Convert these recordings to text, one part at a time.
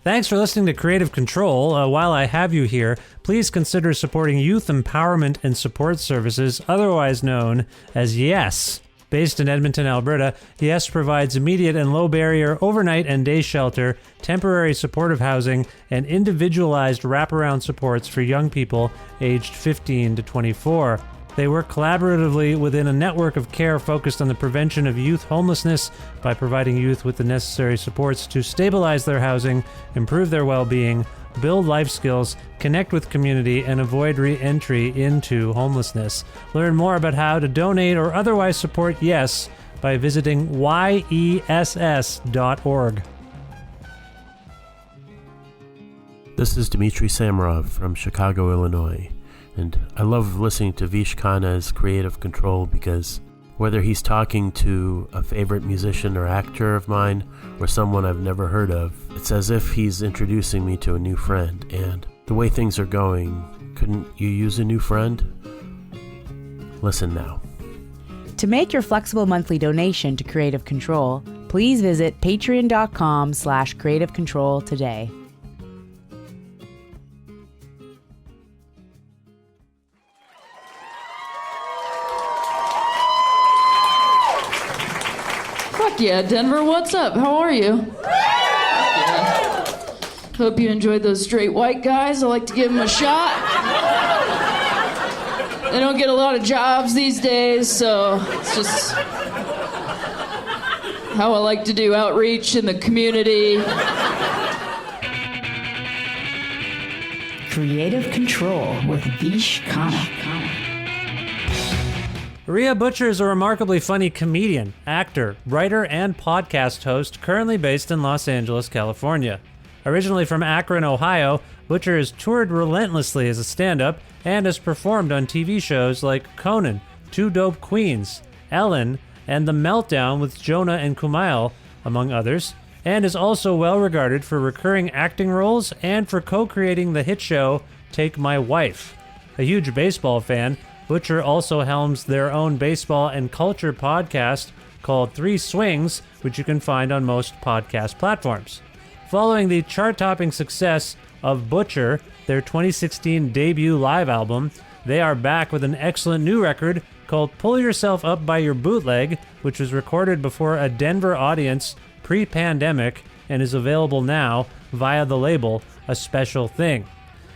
Thanks for listening to Creative Control. While I have you here, please consider supporting Youth Empowerment and Support Services, otherwise known as YES. Based in Edmonton, Alberta, YES provides immediate and low-barrier overnight and day shelter, temporary supportive housing, and individualized wraparound supports for young people aged 15 to 24. They work collaboratively within a network of care focused on the prevention of youth homelessness by providing youth with the necessary supports to stabilize their housing, improve their well-being, build life skills, connect with community, and avoid re-entry into homelessness. Learn more about how to donate or otherwise support YES by visiting yess.org. This is Dmitry Samarov from Chicago, Illinois, and I love listening to Vish Khanna's Creative Control because whether he's talking to a favorite musician or actor of mine or someone I've never heard of, it's as if he's introducing me to a new friend. And the way things are going, couldn't you use a new friend? Listen now. To make your flexible monthly donation to Creative Control, please visit patreon.com/creativecontrol today. Yeah, Denver, what's up? How are you? Yeah. Hope you enjoyed those straight white guys. I like to give them a shot. They don't get a lot of jobs these days, so it's just how I like to do outreach in the community. Creative Control with Vish Khanna. Rhea Butcher is a remarkably funny comedian, actor, writer, and podcast host currently based in Los Angeles, California. Originally from Akron, Ohio, Butcher has toured relentlessly as a stand-up and has performed on TV shows like Conan, Two Dope Queens, Ellen, and The Meltdown with Jonah and Kumail, among others, and is also well regarded for recurring acting roles and for co-creating the hit show Take My Wife. A huge baseball fan, Butcher also helms their own baseball and culture podcast called Three Swings, which you can find on most podcast platforms. Following the chart-topping success of Butcher, their 2016 debut live album, they are back with an excellent new record called Pull Yourself Up by Your Bootleg, which was recorded before a Denver audience pre-pandemic and is available now via the label A Special Thing.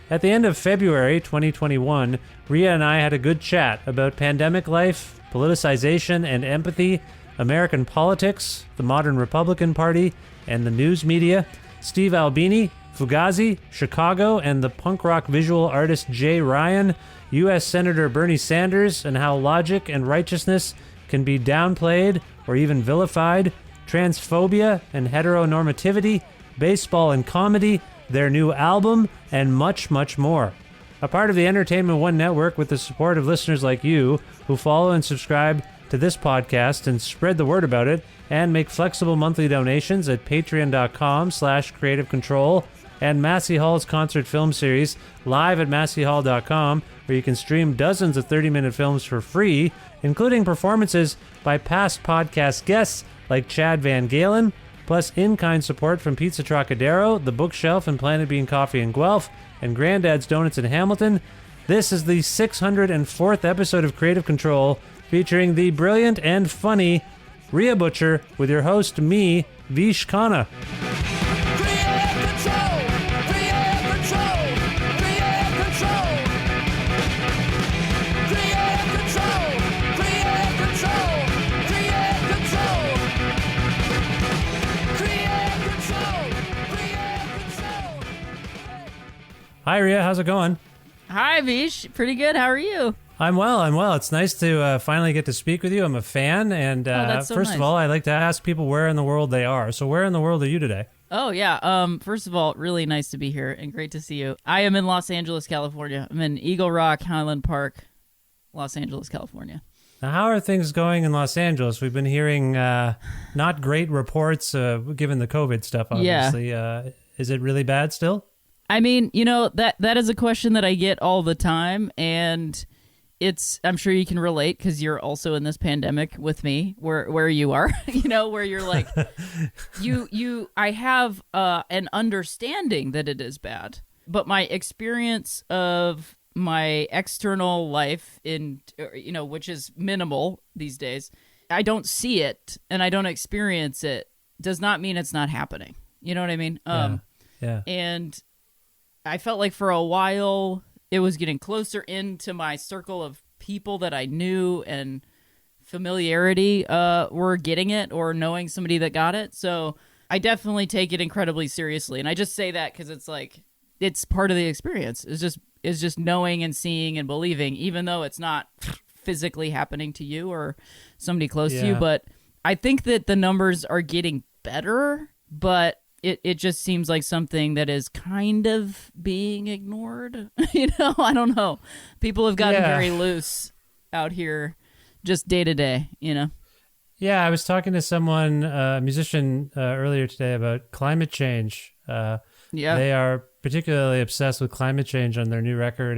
At the end of February 2021, Rhea and I had a good chat about pandemic life, politicization and empathy, American politics, the modern Republican Party, and the news media, Steve Albini, Fugazi, Chicago, and the punk rock visual artist Jay Ryan, U.S. Senator Bernie Sanders, and how logic and righteousness can be downplayed or even vilified, transphobia and heteronormativity, baseball and comedy, their new album, and much, much more. A part of the Entertainment One Network with the support of listeners like you who follow and subscribe to this podcast and spread the word about it and make flexible monthly donations at patreon.com/creativecontrol and Massey Hall's concert film series live at masseyhall.com, where you can stream dozens of 30-minute films for free, including performances by past podcast guests like Chad Van Galen, plus in-kind support from Pizza Trocadero, The Bookshelf, and Planet Bean Coffee in Guelph, and Granddad's Donuts in Hamilton. This is the 604th episode of Creative Control, featuring the brilliant and funny Rhea Butcher with your host, me, Vish Khanna. Hi, Rhea. How's it going? Hi, Vish. Pretty good. How are you? I'm well. It's nice to finally get to speak with you. I'm a fan, and that's so first nice. of all, I like to ask people where in the world they are. So where in the world are you today? Oh, yeah. First of all, really nice to be here and great to see you. I am in Los Angeles, California. I'm in Eagle Rock, Highland Park, Los Angeles, California. Now, how are things going in Los Angeles? We've been hearing not great reports given the COVID stuff, obviously. Yeah. Is it really bad still? I mean, that is a question that I get all the time, and I'm sure you can relate because you're also in this pandemic with me where you are, where you're like, I have an understanding that it is bad, but my experience of my external life which is minimal these days, I don't see it and I don't experience it, does not mean it's not happening. You know what I mean? Yeah. And I felt like for a while it was getting closer into my circle of people that I knew and familiarity were getting it or knowing somebody that got it. So I definitely take it incredibly seriously. And I just say that because it's like, it's part of the experience. It's just knowing and seeing and believing, even though it's not physically happening to you or somebody close to you. But I think that the numbers are getting better, but it just seems like something that is kind of being ignored. I don't know. People have gotten very loose out here just day to day, Yeah, I was talking to someone, a musician, earlier today about climate change. They are particularly obsessed with climate change on their new record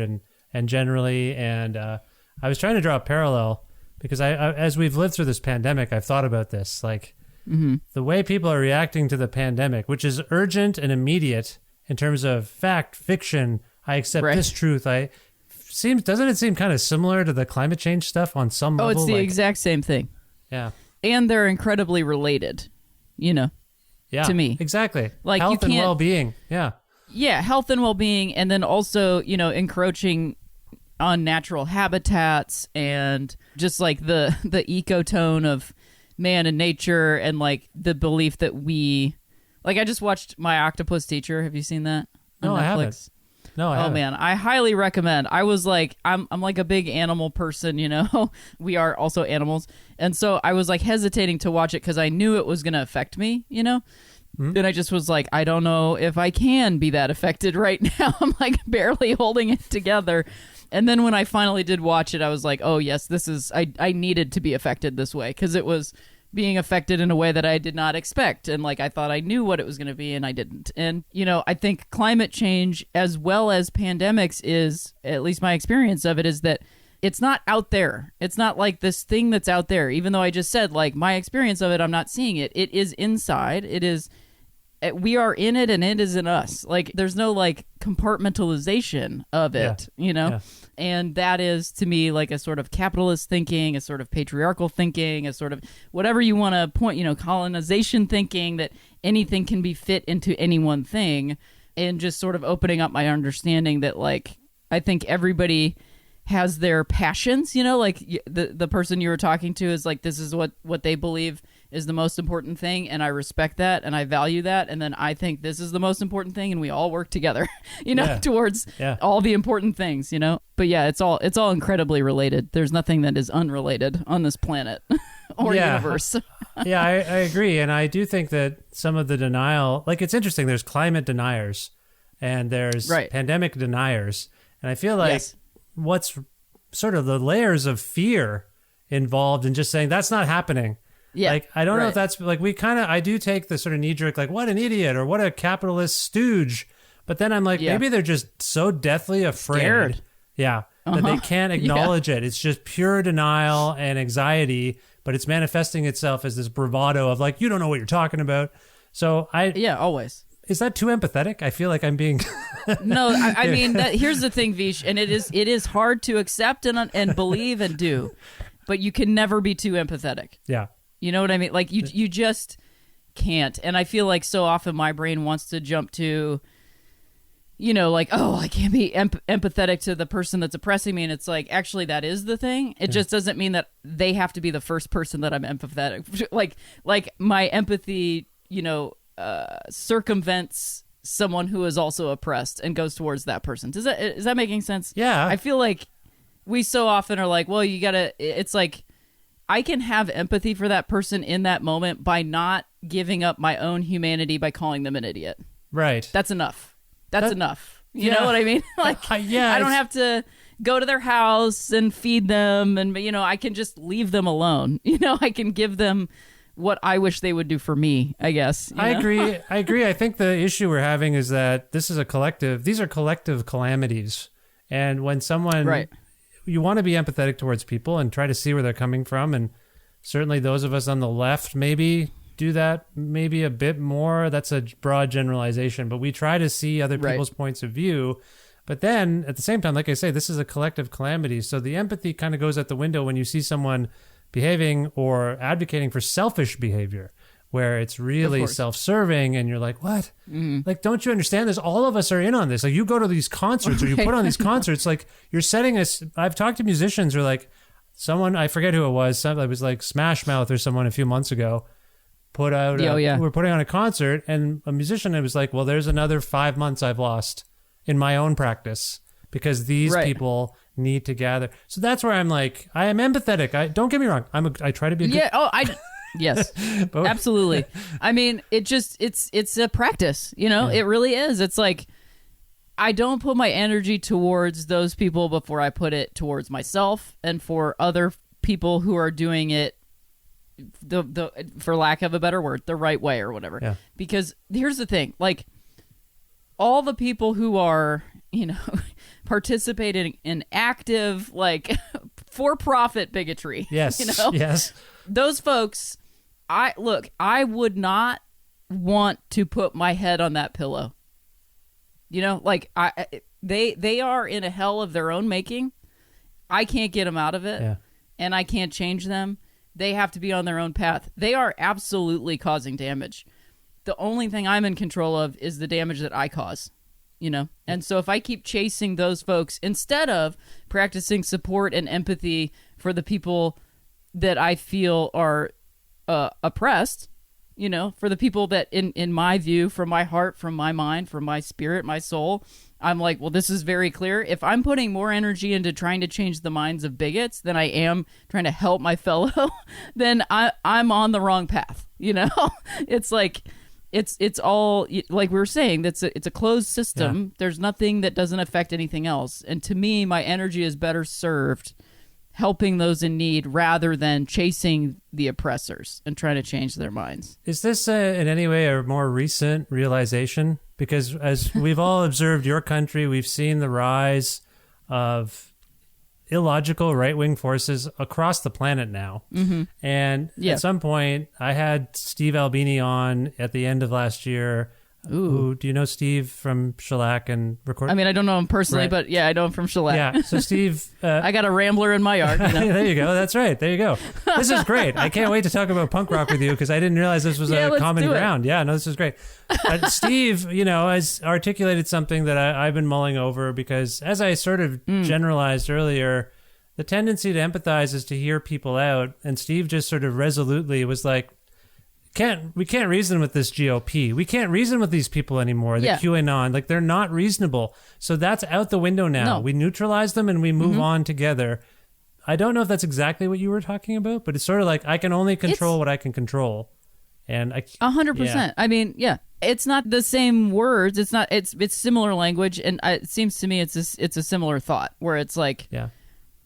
and generally. And I was trying to draw a parallel because I as we've lived through this pandemic, I've thought about this. Like, the way people are reacting to the pandemic, which is urgent and immediate in terms of fact, fiction, I accept this truth. Doesn't it seem kind of similar to the climate change stuff on some level? Oh, it's the exact same thing. Yeah. And they're incredibly related, Yeah, to me. Exactly. Like health and well-being. Yeah. Yeah, health and well-being, and then also, encroaching on natural habitats and just like the ecotone of man and nature, and like the belief that I just watched My Octopus Teacher. Have you seen that on Netflix? I haven't. No, I haven't. Oh man, I highly recommend. I was like, I'm like a big animal person, we are also animals, and so I was like hesitating to watch it because I knew it was going to affect me, And I just was like, I don't know if I can be that affected right now. I'm like barely holding it together. And then when I finally did watch it, I was like, oh, yes, I needed to be affected this way because it was being affected in a way that I did not expect. And like I thought I knew what it was going to be and I didn't. And, I think climate change as well as pandemics is, at least my experience of it, is that it's not out there. It's not like this thing that's out there. Even though I just said like my experience of it, I'm not seeing it. It is inside. We are in it and it is in us. Like there's no like compartmentalization of it, Yeah. And that is to me like a sort of capitalist thinking, a sort of patriarchal thinking, a sort of whatever you want to point, colonization thinking that anything can be fit into any one thing, and just sort of opening up my understanding that like I think everybody has their passions, like the person you were talking to is like, this is what they believe is the most important thing, and I respect that and I value that, and then I think this is the most important thing, and we all work together towards all the important things, but yeah, it's all incredibly related. There's nothing that is unrelated on this planet or universe. Yeah, I agree, and I do think that some of the denial, like it's interesting, there's climate deniers and there's pandemic deniers, and I feel like what's sort of the layers of fear involved in just saying that's not happening. Yeah. Like, I don't know if that's like, I do take the sort of knee jerk, like, what an idiot or what a capitalist stooge. But then I'm like, maybe they're just so deathly afraid. Scared. Yeah. That they can't acknowledge it. It's just pure denial and anxiety, but it's manifesting itself as this bravado of like, you don't know what you're talking about. So always. Is that too empathetic? I feel like I'm being... No, I mean, here's the thing, Vish, and it is hard to accept and believe and do, but you can never be too empathetic. Yeah. You know what I mean? Like you just can't. And I feel like so often my brain wants to jump to, like, oh, I can't be empathetic to the person that's oppressing me. And it's like, actually, that is the thing. It just doesn't mean that they have to be the first person that I'm empathetic. Like my empathy, circumvents someone who is also oppressed and goes towards that person. Is that making sense? Yeah. I feel like we so often are like, well, it's like, I can have empathy for that person in that moment by not giving up my own humanity by calling them an idiot. Right. That's enough. That's enough. You know what I mean? Like, I don't have to go to their house and feed them, and I can just leave them alone. I can give them what I wish they would do for me, I guess. I agree. I think the issue we're having is that these are collective calamities. And when someone you want to be empathetic towards people and try to see where they're coming from. And certainly those of us on the left maybe do that maybe a bit more. That's a broad generalization, but we try to see other people's points of view. But then at the same time, like I say, this is a collective calamity. So the empathy kind of goes out the window when you see someone behaving or advocating for selfish behavior, where it's really self-serving and you're like, what? Like, don't you understand this? All of us are in on this. Like, you go to these concerts or you put on these concerts, like you're setting us. I've talked to musicians who are like, someone, I forget who it was, it was like Smash Mouth or someone a few months ago, put out, we're putting on a concert, and a musician, it was like, well, there's another 5 months I've lost in my own practice because these people need to gather. So that's where I'm like, I am empathetic. Don't get me wrong. I try to be a good... Yes, absolutely. I mean, it's a practice, you know, it really is. It's like, I don't put my energy towards those people before I put it towards myself and for other people who are doing it the for lack of a better word, the right way or whatever. Yeah. Because here's the thing, like, all the people who are, you know, participating in active, like, for-profit bigotry. Yes. You know? Yes. Those folks, I would not want to put my head on that pillow. You know, like, they are in a hell of their own making. I can't get them out of it, and I can't change them. They have to be on their own path. They are absolutely causing damage. The only thing I'm in control of is the damage that I cause, you know? And so if I keep chasing those folks instead of practicing support and empathy for the people that I feel are oppressed, you know, for the people that in my view, from my heart, from my mind, from my spirit, my soul, I'm like, well, this is very clear. If I'm putting more energy into trying to change the minds of bigots than I am trying to help my fellow, then I'm on the wrong path, you know? It's like, it's all, like we were saying, it's a closed system. Yeah. There's nothing that doesn't affect anything else. And to me, my energy is better served helping those in need rather than chasing the oppressors and trying to change their minds. Is this in any way a more recent realization? Because as we've all observed your country, we've seen the rise of illogical right-wing forces across the planet now. Mm-hmm. And at some point, I had Steve Albini on at the end of last year. Ooh. Do you know Steve from Shellac and Record? I mean, I don't know him personally, but I know him from Shellac. Yeah, so Steve... I got a Rambler in my yard. You know? There you go. That's right. There you go. This is great. I can't wait to talk about punk rock with you because I didn't realize this was a common ground. Yeah, no, this is great. Steve, you know, has articulated something that I've been mulling over because as I sort of generalized earlier, the tendency to empathize is to hear people out. And Steve just sort of resolutely was like, we can't reason with this GOP. We can't reason with these people anymore. The QAnon, like, they're not reasonable. So that's out the window now. No. We neutralize them and we move on together. I don't know if that's exactly what you were talking about, but it's sort of like I can only control what I can control. And 100%. I mean, it's not the same words. It's not. It's similar language, and it seems to me it's a similar thought where it's like,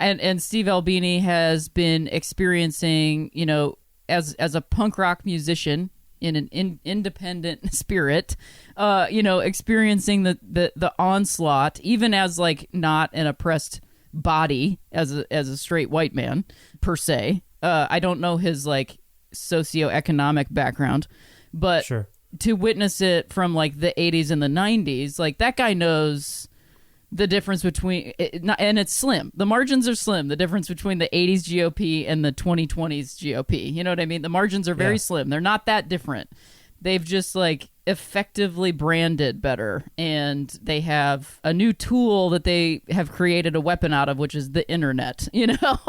and Steve Albini has been experiencing, you know, as a punk rock musician in an independent spirit, you know, experiencing the onslaught, even as like not an oppressed body as a straight white man per se. I don't know his like socioeconomic background, but to witness it from like the 80s and the 90s, like that guy knows the difference between, and it's slim. The margins are slim. The difference between the 80s GOP and the 2020s GOP. You know what I mean? The margins are very slim. They're not that different. They've just like effectively branded better, and they have a new tool that they have created a weapon out of, which is the internet, you know?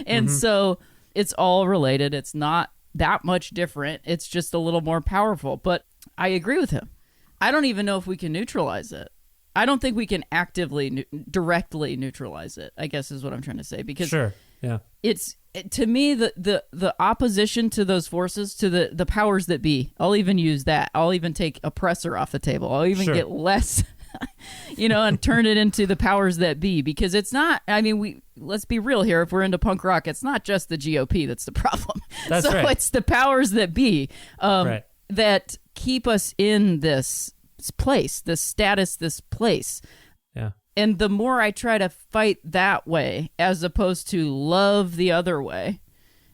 And so it's all related. It's not that much different. It's just a little more powerful. But I agree with him. I don't even know if we can neutralize it. I don't think we can actively, directly neutralize it, I guess is what I'm trying to say. Because it's, to me, the opposition to those forces, to the powers that be, I'll even use that. I'll even take oppressor off the table. I'll even get less, you know, and turn it into the powers that be. Because it's not, I mean, let's be real here. If we're into punk rock, it's not just the GOP that's the problem. That's right. It's the powers that be that keep us in this place, this status, this place. Yeah. And the more I try to fight that way as opposed to love the other way,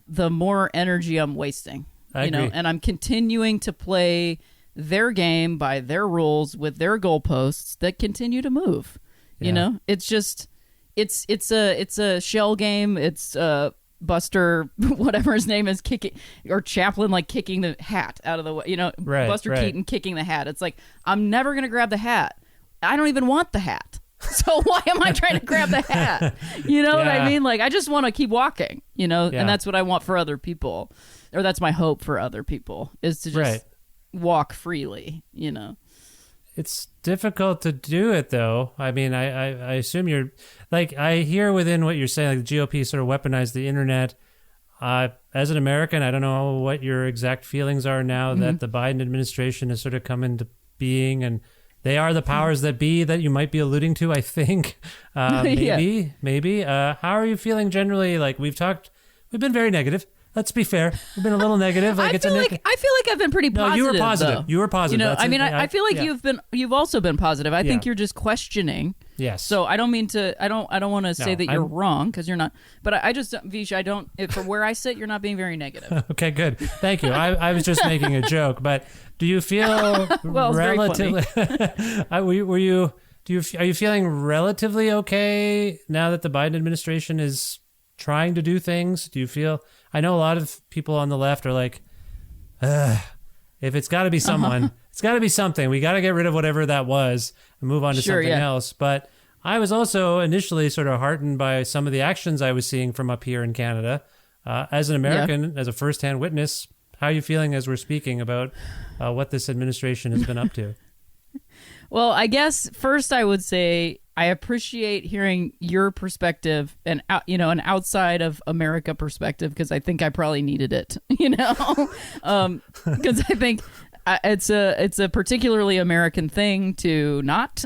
the more energy I'm wasting. I agree. And I'm continuing to play their game by their rules with their goalposts that continue to move. You know, it's just it's a shell game. It's Buster, whatever his name is, kicking, or Chaplin, like kicking the hat out of the way. You know, Buster Keaton kicking the hat. It's like, I'm never gonna grab the hat. I don't even want the hat. So why am I trying to grab the hat? You know what I mean? Like, I just want to keep walking, you know, and that's what I want for other people, or that's my hope for other people, is to just walk freely, you know. It's difficult to do it, though. I mean, I assume you're, like, I hear within what you're saying, like the GOP sort of weaponized the internet. As an American, I don't know what your exact feelings are now that the Biden administration has sort of come into being, and they are the powers that be that you might be alluding to, I think. Maybe. How are you feeling generally? Like, we've been very negative. Let's be fair. We've been a little negative. Like, I feel like I've been pretty positive. No, you were positive. Though. You were positive. You know, I feel like you've also been positive. I think you're just questioning. Yes. So I don't mean to. I don't want to say that you're wrong, because you're not. But I just, Vish, I don't. From where I sit, you're not being very negative. Okay, good. Thank you. I was just making a joke, but do you feel relatively? Are you feeling relatively okay now that the Biden administration is trying to do things? Do you feel? I know a lot of people on the left are like, if it's got to be someone, it's got to be something. We got to get rid of whatever that was and move on to something else. But I was also initially sort of heartened by some of the actions I was seeing from up here in Canada. As an American, as a firsthand witness, how are you feeling as we're speaking about what this administration has been up to? Well, I guess first I would say I appreciate hearing your perspective and an outside of America perspective, because I think I probably needed it, because I think it's a particularly American thing to not,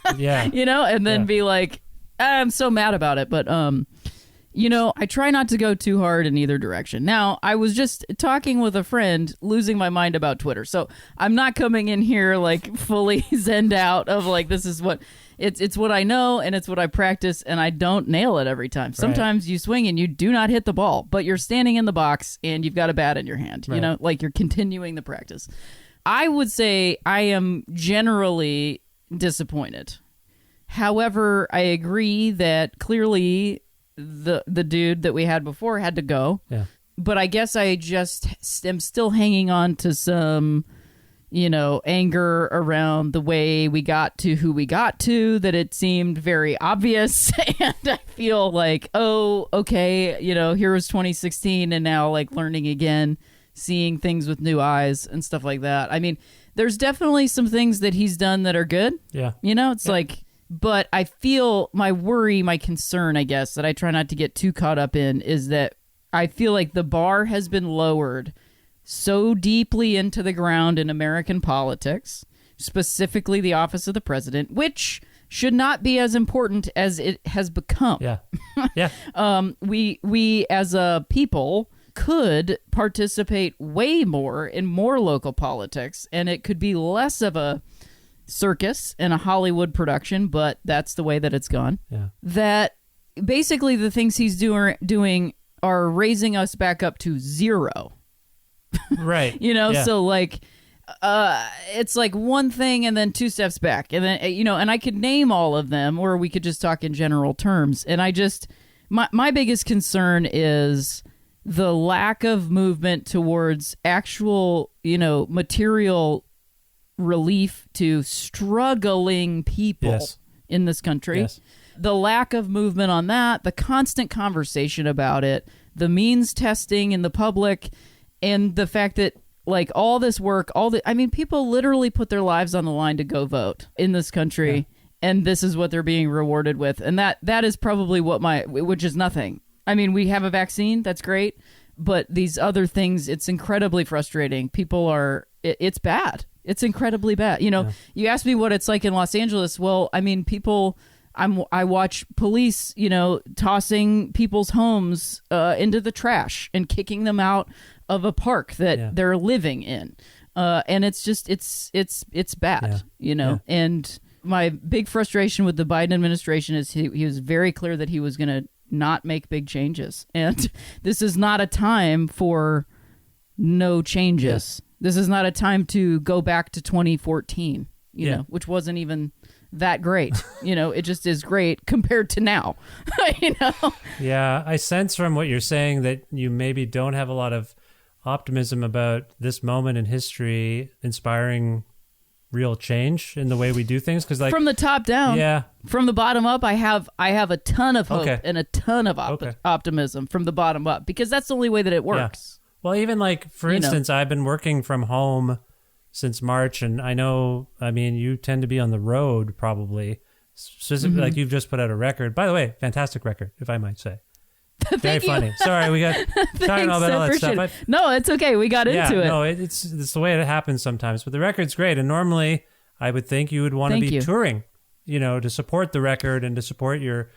and then be like, I'm so mad about it, but I try not to go too hard in either direction. Now, I was just talking with a friend, losing my mind about Twitter. So I'm not coming in here like fully zenned out of like, this is what it's what I know and it's what I practice, and I don't nail it every time. Sometimes you swing and you do not hit the ball, but you're standing in the box and you've got a bat in your hand, like you're continuing the practice. I would say I am generally disappointed. However, I agree that clearly the dude that we had before had to go. Yeah. But I guess I just am still hanging on to some, anger around the way we got to who we got to, that it seemed very obvious. And I feel like, oh, okay, here was 2016 and now like learning again, seeing things with new eyes and stuff like that. I mean, there's definitely some things that he's done that are good. Yeah. It's like, but I feel my worry, my concern, I guess, that I try not to get too caught up in, is that I feel like the bar has been lowered so deeply into the ground in American politics, specifically the office of the president, which should not be as important as it has become. Yeah. Yeah. We as a people could participate way more in more local politics, and it could be less of a circus and a Hollywood production, but that's the way that it's gone. Yeah. That basically the things he's doing are raising us back up to zero. Right. So like it's like one thing and then two steps back, and then and I could name all of them, or we could just talk in general terms. And I just my biggest concern is the lack of movement towards actual, material relief to struggling people in this country. Yes. The lack of movement on that, the constant conversation about it, the means testing in the public, and the fact that like all this work, people literally put their lives on the line to go vote in this country, and this is what they're being rewarded with. And that is probably which is nothing. I mean, we have a vaccine, that's great, but these other things, it's incredibly frustrating. It's bad. It's incredibly bad. You asked me what it's like in Los Angeles. Well, I mean, I watch police, tossing people's homes into the trash and kicking them out of a park that they're living in. And it's just, it's bad, and my big frustration with the Biden administration is he was very clear that he was going to not make big changes. And this is not a time for no changes. Yeah. This is not a time to go back to 2014, you know, which wasn't even that great. It just is great compared to now, Yeah, I sense from what you're saying that you maybe don't have a lot of optimism about this moment in history inspiring real change in the way we do things, because from the top down, from the bottom up, I have a ton of hope and a ton of optimism from the bottom up, because that's the only way that it works. Well, even for instance, I've been working from home since March, and I know, you tend to be on the road probably, specifically, like you've just put out a record, by the way, fantastic record, if I might say. Very funny. Sorry, we got talking about all that stuff. No, it's okay. We got into it. No, it's the way it happens sometimes. But the record's great, and normally I would think you would want to be touring, to support the record and to support your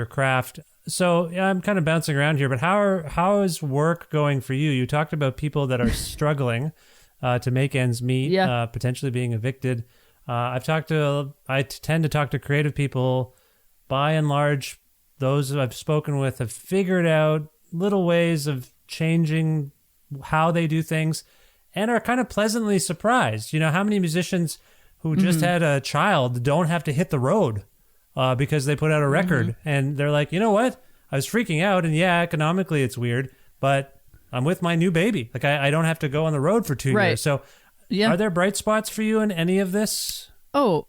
craft. So I'm kind of bouncing around here, but how is work going for you? You talked about people that are struggling to make ends meet, potentially being evicted. I tend to talk to creative people. By and large, those I've spoken with have figured out little ways of changing how they do things and are kind of pleasantly surprised. How many musicians who just had a child don't have to hit the road because they put out a record and they're like, you know what? I was freaking out, and economically it's weird, but I'm with my new baby. Like I don't have to go on the road for 2 years. So are there bright spots for you in any of this? Oh,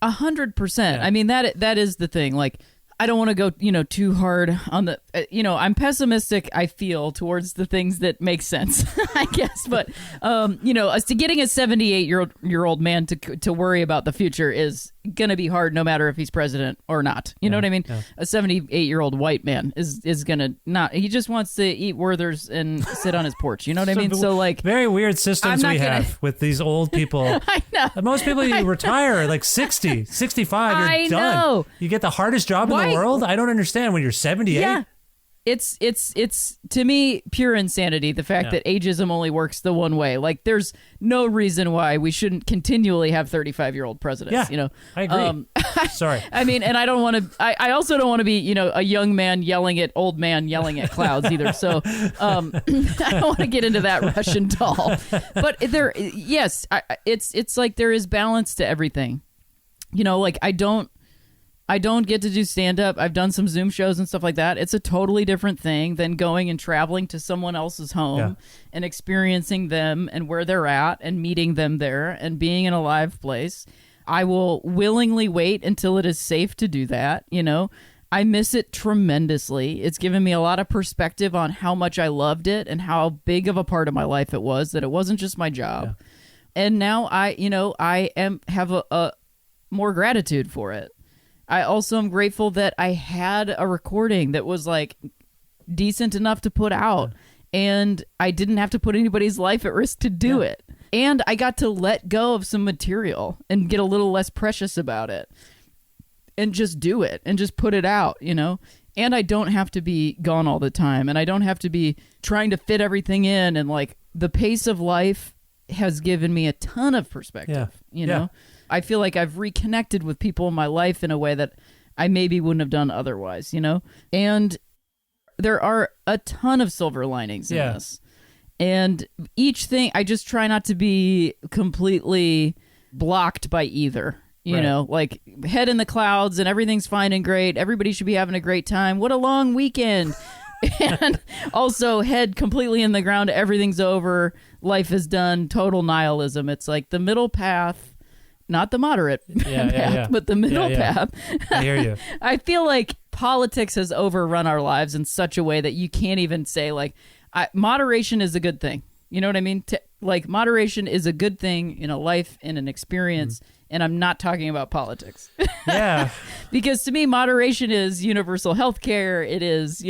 100%. That is the thing. Like, I don't want to go, too hard on the, I'm pessimistic, I feel, towards the things that make sense, I guess. But, as to getting a 78-year-old man to worry about the future is going to be hard no matter if he's president or not. You know what I mean? Yeah. A 78-year-old white man is going to not, he just wants to eat Werther's and sit on his porch. You know what I mean? So, like, very weird systems we have with these old people. I know. Most people, you retire like 60, 65, you're done. Know. You get the hardest job in the world. I don't understand when you're 78. Yeah. It's to me pure insanity, the fact that ageism only works the one way. Like, there's no reason why we shouldn't continually have 35-year-old presidents. I agree. Sorry. And I don't want to. I also don't want to be a young man yelling at old man yelling at clouds either. So I don't want to get into that Russian doll. But it's like there is balance to everything. Like I don't get to do stand-up. I've done some Zoom shows and stuff like that. It's a totally different thing than going and traveling to someone else's home and experiencing them and where they're at and meeting them there and being in a live place. I will willingly wait until it is safe to do that. I miss it tremendously. It's given me a lot of perspective on how much I loved it and how big of a part of my life it was, that it wasn't just my job. Yeah. And now I have a more gratitude for it. I also am grateful that I had a recording that was like decent enough to put out, and I didn't have to put anybody's life at risk to do it. And I got to let go of some material and get a little less precious about it and just do it and just put it out, And I don't have to be gone all the time, and I don't have to be trying to fit everything in. And like, the pace of life has given me a ton of perspective, you know? I feel like I've reconnected with people in my life in a way that I maybe wouldn't have done otherwise, And there are a ton of silver linings in this. And each thing, I just try not to be completely blocked by either. You know, like, head in the clouds and everything's fine and great. Everybody should be having a great time. What a long weekend. And also head completely in the ground. Everything's over. Life is done. Total nihilism. It's like the middle path. Not the moderate path, but the middle path. I hear you. I feel like politics has overrun our lives in such a way that you can't even say, like, moderation is a good thing. You know what I mean? Moderation is a good thing in a life, in an experience, and I'm not talking about politics. Yeah. Because to me, moderation is universal health care. It is,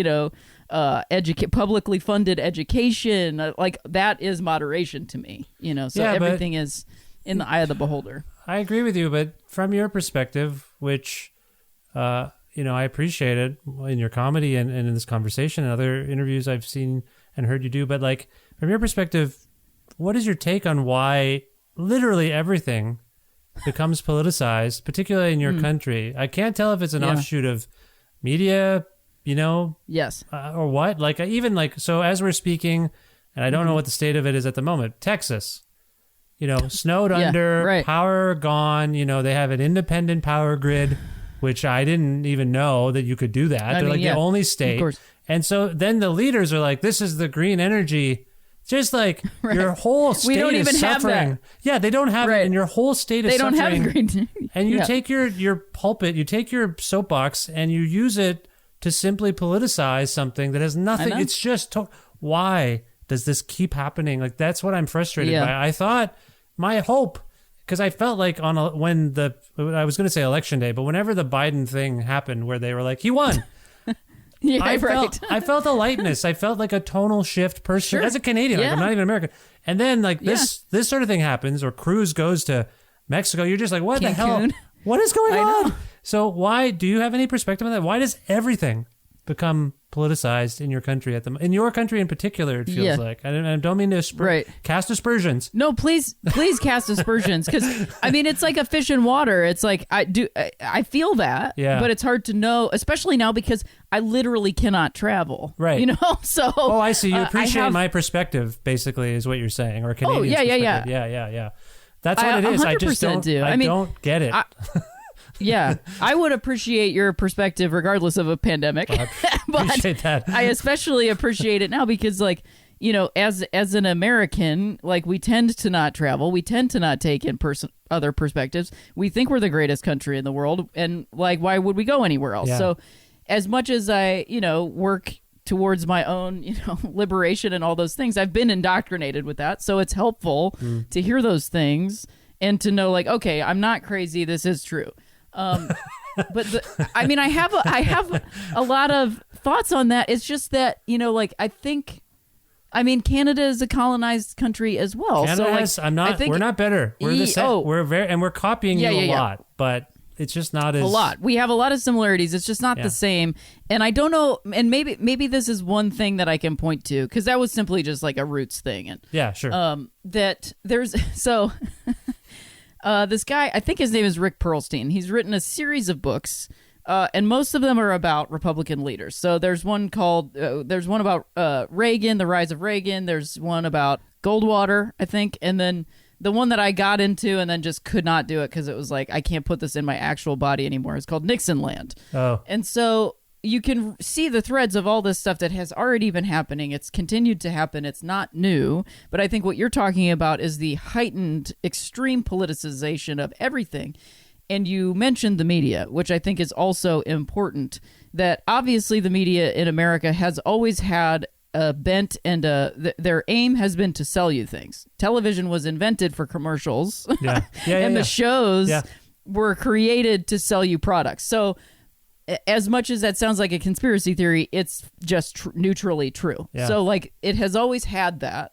publicly funded education. Like, that is moderation to me, So everything is in the eye of the beholder. I agree with you, but from your perspective, which, I appreciate it in your comedy and in this conversation and other interviews I've seen and heard you do, but like, from your perspective, what is your take on why literally everything becomes politicized, particularly in your country. I can't tell if it's an offshoot of media, Yes. Or what. Like even like so as we're speaking, and I don't know what the state of it is at the moment. Texas, snowed under, right. power gone. They have an independent power grid, which I didn't even know that you could do that. They're the only state. Of course. And so then the leaders are like, this is the green energy. Just like your whole state we don't even is suffering. Have that. Yeah, they don't have it, and your whole state is suffering. They don't have green. And you take your pulpit, you take your soapbox, and you use it to simply politicize something that has nothing. It's just why does this keep happening? Like that's what I'm frustrated by. I thought my hope, because I felt like I was going to say election day, but whenever the Biden thing happened, where they were like, he won. I felt a lightness. I felt like a tonal shift personally as a Canadian. Like I'm not even American. And then like this sort of thing happens, or Cruz goes to Mexico. You're just like, what the hell? What is going on? So why do you have any perspective on that? Why does everything become politicized in your country in your country in particular? It feels like I don't mean to cast aspersions. No, please cast aspersions, because it's like a fish in water. It's like I feel that, but it's hard to know, especially now because I literally cannot travel. Right. So I see. You appreciate my perspective, basically, is what you're saying, or Canadian. Yeah. That's what it is. I just don't. I don't get it. I would appreciate your perspective regardless of a pandemic. I appreciate that. I especially appreciate it now because, as an American, we tend to not travel. We tend to not take in other perspectives. We think we're the greatest country in the world, and why would we go anywhere else? Yeah. So, as much as I, work towards my own, liberation and all those things, I've been indoctrinated with that. So it's helpful to hear those things and to know, okay, I'm not crazy. This is true. But I have a lot of thoughts on that. It's just that, I think, Canada is a colonized country as well. Canada so we're not better. We're the same. We're copying you a lot, but it's just not as... A lot. We have a lot of similarities. It's just not the same. And I don't know, and maybe this is one thing that I can point to, because that was simply just a roots thing. And, yeah, sure. That there's... So... this guy, I think his name is Rick Perlstein. He's written a series of books, and most of them are about Republican leaders. So there's one about Reagan, the rise of Reagan. There's one about Goldwater, I think, and then the one that I got into and then just could not do it because it was I can't put this in my actual body anymore. It's called Nixon Land. Oh, and so you can see the threads of all this stuff that has already been happening. It's continued to happen. It's not new. But I think what you're talking about is the heightened, extreme politicization of everything. And you mentioned the media, which I think is also important, that obviously the media in America has always had a bent and their aim has been to sell you things. Television was invented for commercials. And the shows were created to sell you products. So as much as that sounds like a conspiracy theory, it's just neutrally true. Yeah. So it has always had that,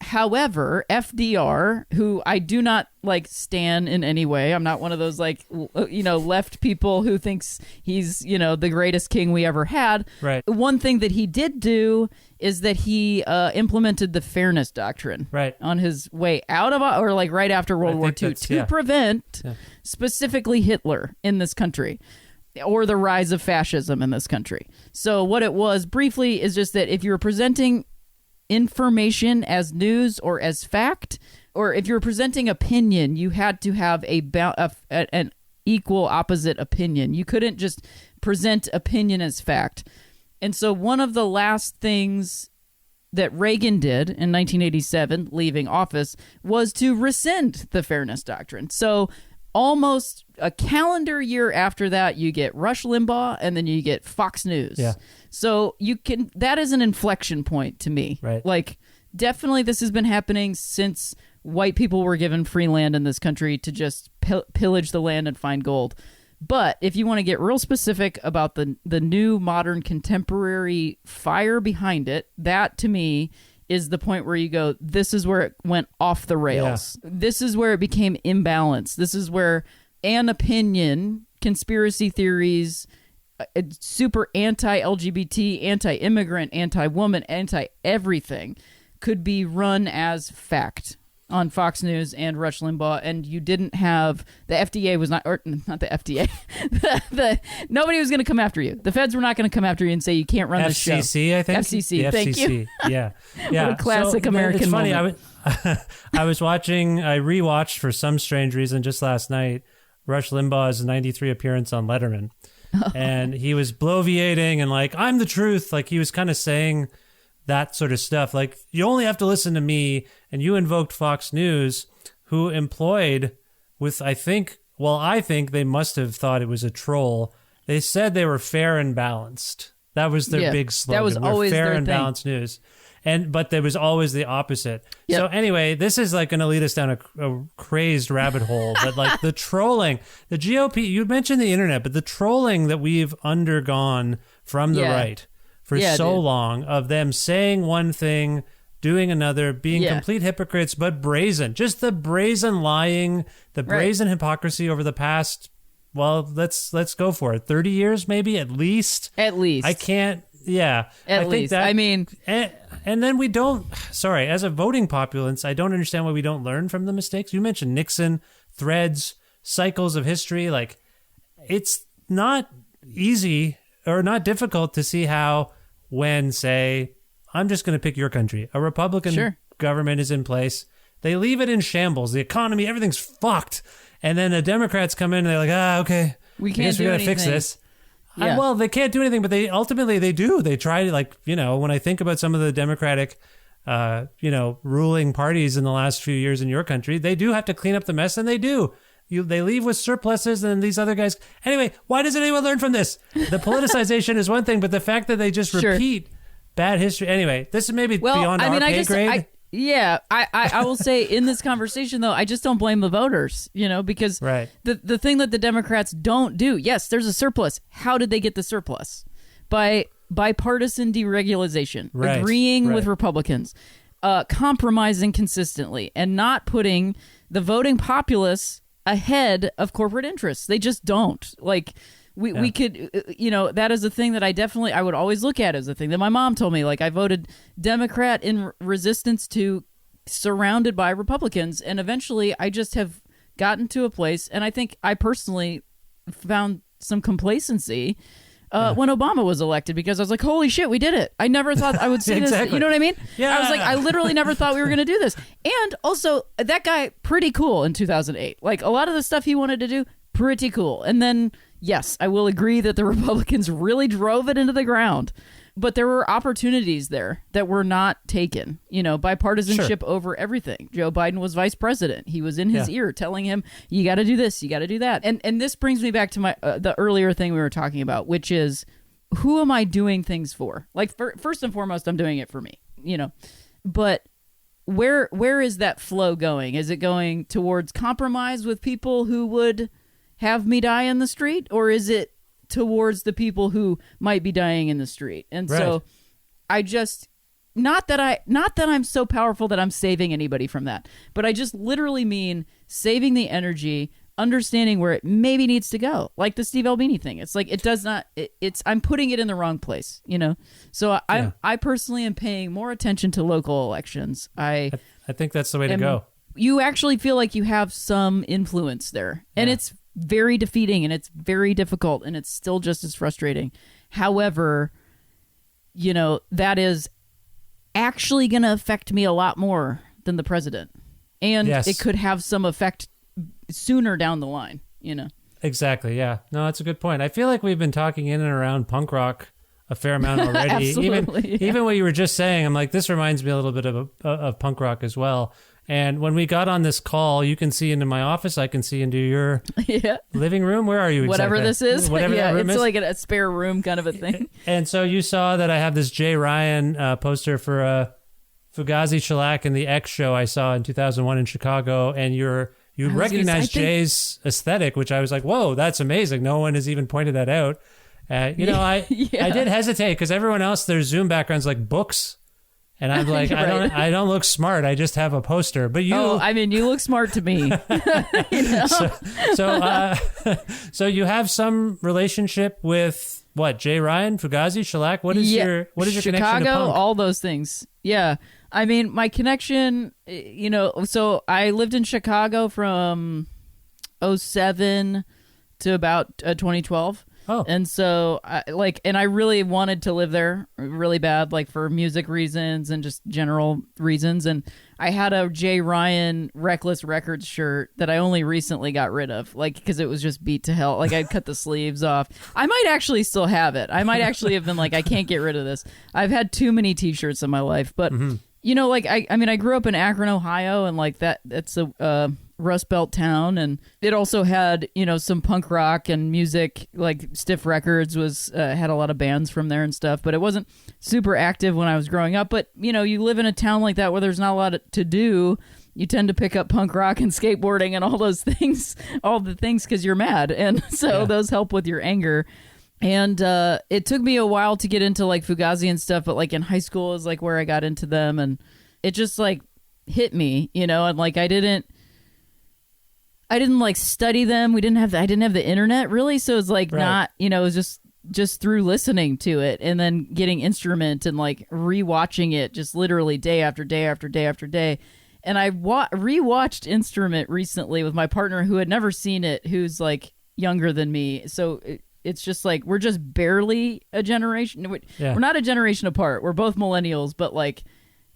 However, FDR, who I do not stan in any way, I'm not one of those left people who thinks he's, the greatest king we ever had. Right. One thing that he did do is that he implemented the Fairness Doctrine on his way out of, or right after World War II to prevent specifically Hitler in this country, or the rise of fascism in this country. So what it was briefly is just that if you were presenting information as news or as fact, or if you were presenting opinion, you had to have an equal opposite opinion. You couldn't just present opinion as fact. And so one of the last things that Reagan did in 1987, leaving office, was to rescind the Fairness Doctrine. So almost a calendar year after that, you get Rush Limbaugh, and then you get Fox News. Yeah. So that is an inflection point to me. Right. Definitely this has been happening since white people were given free land in this country to just pillage the land and find gold. But if you want to get real specific about the new modern contemporary fire behind it, that to me is the point where you go, this is where it went off the rails. Yeah. This is where it became imbalanced. This is where an opinion, conspiracy theories, super anti-LGBT, anti-immigrant, anti-woman, anti-everything could be run as fact. on Fox News and Rush Limbaugh, and you didn't have the FDA was not, or not the FDA, nobody was going to come after you. The feds were not going to come after you and say you can't run this show. FCC, I think. FCC, The thank FCC. you. Yeah. What a classic American it's funny, moment. I rewatched for some strange reason just last night Rush Limbaugh's 93 appearance on Letterman. And he was bloviating and like, I'm the truth. Like he was kind of saying that sort of stuff. Like, you only have to listen to me. And you invoked Fox News, who employed with, I think they must have thought it was a troll. They said they were fair and balanced. That was their big slogan. That was always fair their and thing. Balanced news. But there was always the opposite. Yep. So anyway, this is like going to lead us down a crazed rabbit hole. But like the trolling, the GOP, you mentioned the internet, but the trolling that we've undergone from the right for so long of them saying one thing, doing another, being complete hypocrites, but brazen. Just the brazen lying, the brazen hypocrisy over the past, well, let's go for it. 30 years maybe, at least. At least. I can't. Yeah. At least. I mean. And then we don't, as a voting populace, I don't understand why we don't learn from the mistakes. You mentioned Nixon, threads, cycles of history. Like, it's not easy or not difficult to see how when, say, I'm just going to pick your country, a Republican government is in place, they leave it in shambles. The economy, everything's fucked. And then the Democrats come in and they're like, okay, we can't do we got to anything. fix this. Yeah. Well, they can't do anything, but they do. They try to, like, when I think about some of the Democratic, ruling parties in the last few years in your country, they do have to clean up the mess, and they do. They leave with surpluses, and these other guys. Anyway, why doesn't anyone learn from this? The politicization is one thing, but the fact that they just repeat bad history. Anyway, this is maybe beyond our pay grade. I will say in this conversation, though, I just don't blame the voters, because the thing that the Democrats don't do, yes, there's a surplus. How did they get the surplus? By bipartisan deregulation, agreeing with Republicans, compromising consistently, and not putting the voting populace ahead of corporate interests. They just don't. Like, we could, that is a thing that I would always look at as a thing that my mom told me. Like, I voted Democrat in resistance to surrounded by Republicans. And eventually I just have gotten to a place, and I think I personally found some complacency when Obama was elected, because I was like, holy shit, we did it. I never thought I would see this. You know what I mean? Yeah. I was like, I literally never thought we were going to do this. And also, that guy, pretty cool in 2008. Like, a lot of the stuff he wanted to do, pretty cool. And then, yes, I will agree that the Republicans really drove it into the ground. But there were opportunities there that were not taken. Bipartisanship over everything. Joe Biden was vice president. He was in his ear telling him, you got to do this, you got to do that. And this brings me back to my the earlier thing we were talking about, which is, who am I doing things for? Like, first and foremost, I'm doing it for me, But where is that flow going? Is it going towards compromise with people who would have me die in the street, or is it towards the people who might be dying in the street? And so I just, not that I'm so powerful that I'm saving anybody from that, but I just literally mean saving the energy, understanding where it maybe needs to go. Like the Steve Albini thing. It's like, it does not, I'm putting it in the wrong place, So I personally am paying more attention to local elections. I think that's the way to go. You actually feel like you have some influence there, and it's very defeating, and it's very difficult, and it's still just as frustrating. However, that is actually going to affect me a lot more than the president, and it could have some effect sooner down the line. Exactly. Yeah. No, that's a good point. I feel like we've been talking in and around punk rock a fair amount already. Even what you were just saying, I'm like, this reminds me a little bit of punk rock as well. And when we got on this call, you can see into my office. I can see into your living room. Where are you exactly? Whatever this is. Whatever that room it's is. like a spare room kind of a thing. And so you saw that I have this Jay Ryan poster for Fugazi Shellac in the X show I saw in 2001 in Chicago. And you recognized Jay's aesthetic, which I was like, whoa, that's amazing. No one has even pointed that out. I did hesitate because everyone else, their Zoom background's like books. And I'm like, I don't look smart. I just have a poster. But you, you look smart to me. So you have some relationship with what? Jay Ryan, Fugazi, Shellac. What is your connection to Chicago? punk? All those things. Yeah. I mean, my connection, so I lived in Chicago from '07 to about 2012. Oh. And so I really wanted to live there really bad, like for music reasons and just general reasons. And I had a Jay Ryan Reckless Records shirt that I only recently got rid of, like, because it was just beat to hell. Like, I'd cut the sleeves off. I might actually still have it. I might actually have been like, I can't get rid of this. I've had too many t-shirts in my life. But, I grew up in Akron, Ohio, and like that's a Rust Belt town, and it also had some punk rock and music. Like Stiff Records was had a lot of bands from there and stuff, but it wasn't super active when I was growing up. But you live in a town like that where there's not a lot to do. You tend to pick up punk rock and skateboarding and all those things, all the things, because you're mad, and so those help with your anger. And it took me a while to get into like Fugazi and stuff, but like in high school is like where I got into them, and it just like hit me, and like I didn't like study them. I didn't have the internet really, so it's like not, it was just through listening to it and then getting Instrument and like rewatching it just literally day after day after day after day. And I rewatched Instrument recently with my partner who had never seen it, who's like younger than me. So it's just like we're just barely a generation. We're not a generation apart. We're both millennials, but like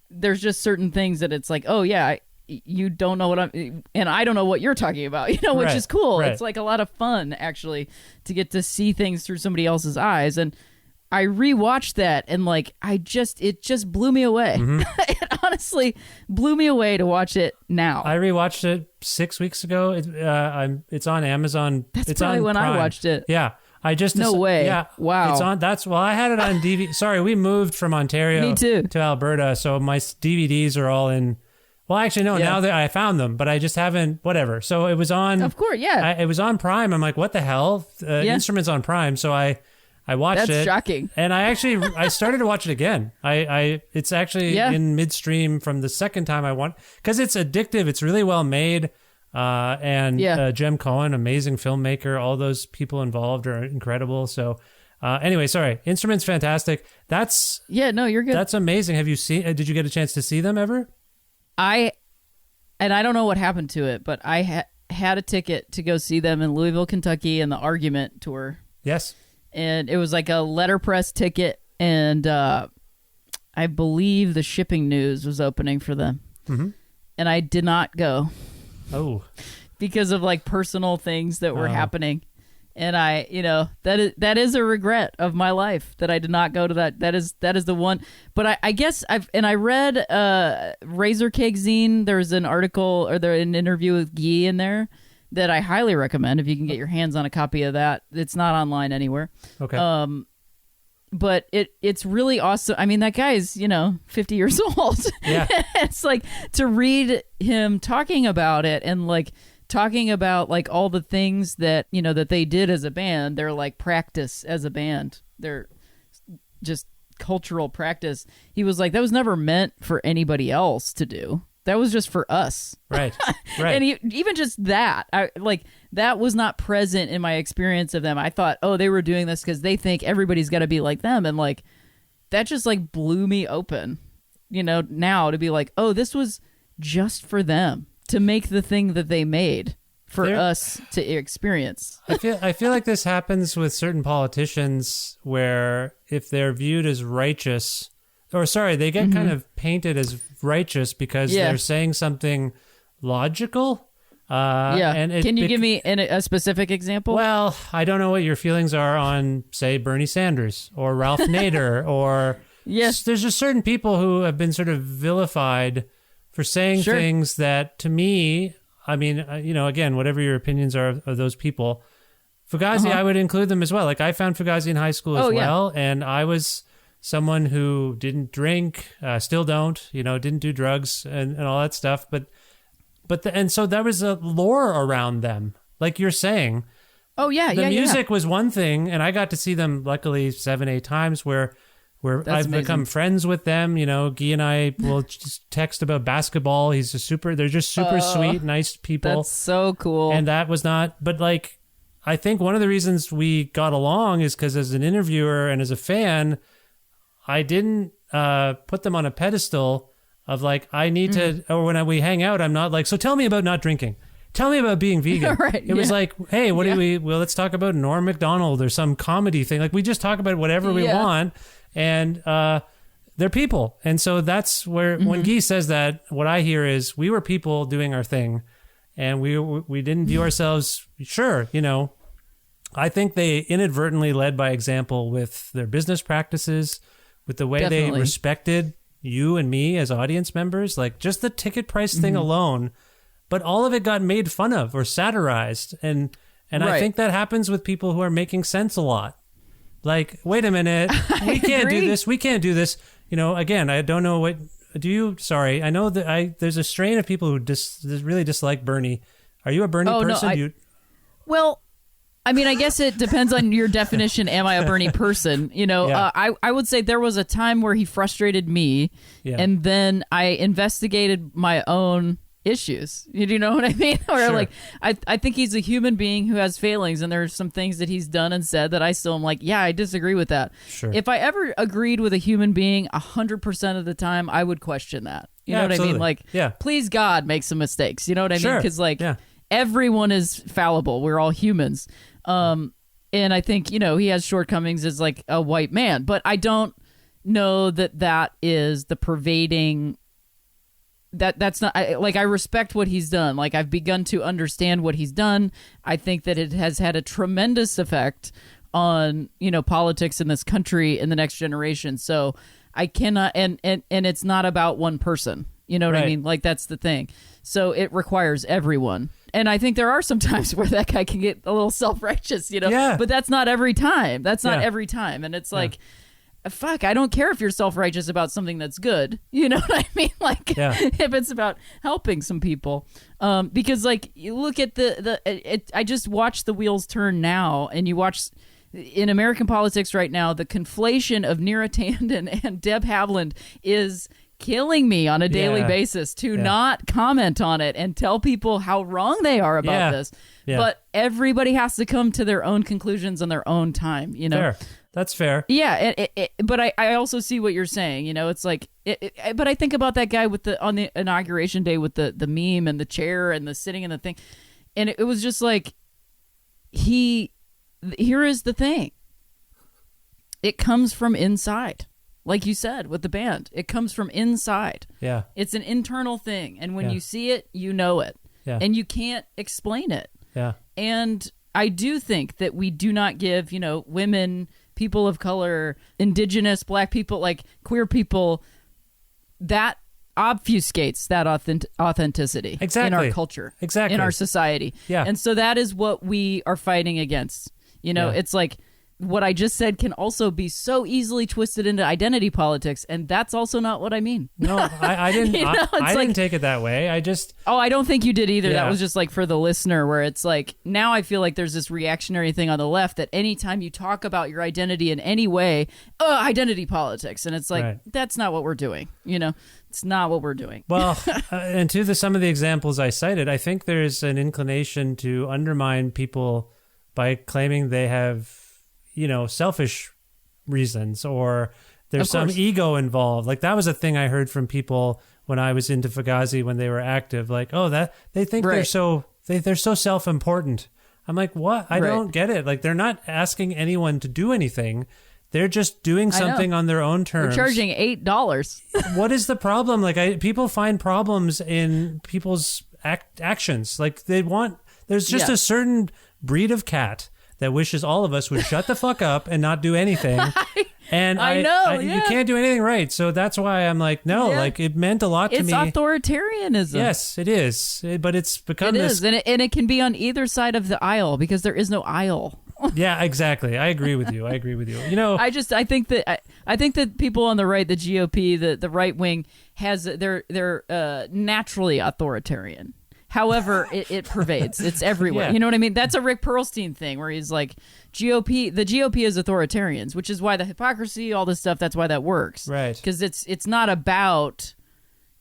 there's just certain things that it's like, oh yeah, you don't know what and I don't know what you're talking about, which is cool. It's like a lot of fun actually to get to see things through somebody else's eyes. And I rewatched that and like it just blew me away. It honestly blew me away to watch it now. I rewatched it 6 weeks ago. It's on Amazon. That's it's probably on when Prime. I watched it. Yeah. No way. Yeah. Wow. It's on. I had it on DVD. Sorry, we moved from Ontario Me too. to Alberta, so my DVDs are all in. Well, actually, no. Yeah. Now that I found them, but I just haven't. Whatever. So it was on. Of course, yeah. It was on Prime. I'm like, what the hell? Instruments on Prime. So I watched it. That's shocking. And I started to watch it again. It's actually in midstream from the second time I want, because it's addictive. It's really well made. Jem Cohen, amazing filmmaker. All those people involved are incredible. So, anyway, sorry. Instruments, fantastic. You're good. That's amazing. Have you seen? Did you get a chance to see them ever? I don't know what happened to it, but I had a ticket to go see them in Louisville, Kentucky, in the Argument tour. Yes. And it was like a letterpress ticket, and I believe the Shipping News was opening for them. Mm-hmm. And I did not go. Oh. Because of like personal things that were happening. And I, that is a regret of my life that I did not go to that. That is the one. But I guess I read Razor Cake Zine. There's an article or an interview with Guy in there that I highly recommend if you can get your hands on a copy of that. It's not online anywhere. Okay. But it's really awesome. I mean, that guy is, 50 years old. Yeah. It's like to read him talking about it and like talking about like all the things that, that they did as a band. They're like practice as a band. They're just cultural practice. He was like, that was never meant for anybody else to do. That was just for us. Right. And even just that, that was not present in my experience of them. I thought, oh, they were doing this because they think everybody's got to be like them. And like, that just like blew me open, now to be like, oh, this was just for them to make the thing that they made for us to experience. I feel like this happens with certain politicians where if they're viewed as righteous, they get kind of painted as righteous because they're saying something logical. And can you give me a specific example? Well, I don't know what your feelings are on, say, Bernie Sanders or Ralph Nader or there's just certain people who have been sort of vilified for saying things that, to me, I mean, again, whatever your opinions are of those people, Fugazi, I would include them as well. Like, I found Fugazi in high school as well, and I was someone who didn't drink, still don't, didn't do drugs and all that stuff. And so there was a lore around them, like you're saying. Oh, yeah, the music was one thing, and I got to see them, luckily, 7-8 times where I've become friends with them. Guy and I will just text about basketball. They're just super sweet, nice people. That's so cool. And that was not, but like, I think one of the reasons we got along is because as an interviewer and as a fan, I didn't put them on a pedestal. of like, I need to, or when we hang out, I'm not like, so tell me about not drinking. Tell me about being vegan. Right, it was like, hey, what do we, well, let's talk about Norm Macdonald or some comedy thing. Like, we just talk about whatever we want, and they're people. And so that's where, when Guy says that, what I hear is, we were people doing our thing, and we didn't view ourselves, sure, you know, I think they inadvertently led by example with their business practices, with the way they respected you and me as audience members, like just the ticket price thing alone. But all of it got made fun of or satirized. And I think that happens with people who are making sense a lot. Like, wait a minute, we can't do this. We can't do this. You know, again, I don't know what, do you, sorry, I know that there's a strain of people who really dislike Bernie. Are you a Bernie person? No, well, I mean, I guess it depends on your definition. Am I a Bernie person? You know, I would say there was a time where he frustrated me, and then I investigated my own issues. You know what I mean? Or like, I think he's a human being who has failings, and there's some things that he's done and said that I still am like, yeah, I disagree with that. Sure. If I ever agreed with a human being 100% of the time, I would question that. You know what absolutely. I mean? Like, please God, make some mistakes. You know what I mean? Because like, everyone is fallible. We're all humans. And I think, you know, he has shortcomings as like a white man, but I don't know that is the pervading. That's not, I respect what he's done. Like, I've begun to understand what he's done. I think that it has had a tremendous effect on, you know, politics in this country in the next generation. So I cannot, and it's not about one person. You know what I mean? Like, that's the thing. So it requires everyone. And I think there are some times where that guy can get a little self-righteous, you know? Yeah. But that's not every time. That's not every time. And it's like, fuck, I don't care if you're self-righteous about something that's good. You know what I mean? Like, if it's about helping some people. Because, like, you look at I just watched the wheels turn now, and you watch in American politics right now, the conflation of Neera Tanden and Deb Haaland is killing me on a daily basis to not comment on it and tell people how wrong they are about this. Yeah. But everybody has to come to their own conclusions on their own time, you know? Fair. That's fair. Yeah, but I also see what you're saying. You know, it's like, but I think about that guy on the inauguration day with the meme and the chair and the sitting and the thing, and it was just like, here is the thing. It comes from inside, like you said with the band. It comes from inside. Yeah, it's an internal thing, and when you see it, you know it, and you can't explain it. Yeah, and I do think that we do not give, you know, women, people of color, indigenous, black people, like queer people, that obfuscates that authenticity in our culture, in our society. Yeah. And so that is what we are fighting against. You know, it's like what I just said can also be so easily twisted into identity politics, and that's also not what I mean. No, I didn't. You know, I didn't take it that way. I just. Oh, I don't think you did either. That was just like for the listener, where it's like, now I feel like there's this reactionary thing on the left that anytime you talk about your identity in any way, identity politics, and it's like, that's not what we're doing. You know, it's not what we're doing. Well, and to some of the examples I cited, I think there's an inclination to undermine people by claiming they have, you know, selfish reasons, or there's some ego involved. Like, that was a thing I heard from people when I was into Fugazi when they were active. Like, that they think they're so self-important. I'm like, what? I don't get it. Like, they're not asking anyone to do anything. They're just doing something on their own terms. They're charging $8. What is the problem? Like, people find problems in people's actions. Like, there's just a certain breed of cat that wishes all of us would shut the fuck up and not do anything. And I know you can't do anything right. So that's why I'm like, no, like, it meant a lot to me. It's authoritarianism. Yes, it is. But it's become this. And it can be on either side of the aisle, because there is no aisle. Yeah, exactly. I agree with you. You know, I think that people on the right, the GOP, the right wing, they're naturally authoritarian. However, it pervades. It's everywhere. Yeah. You know what I mean? That's a Rick Perlstein thing, where he's like, the GOP is authoritarians, which is why the hypocrisy, all this stuff, that's why that works. Right. Because it's not about,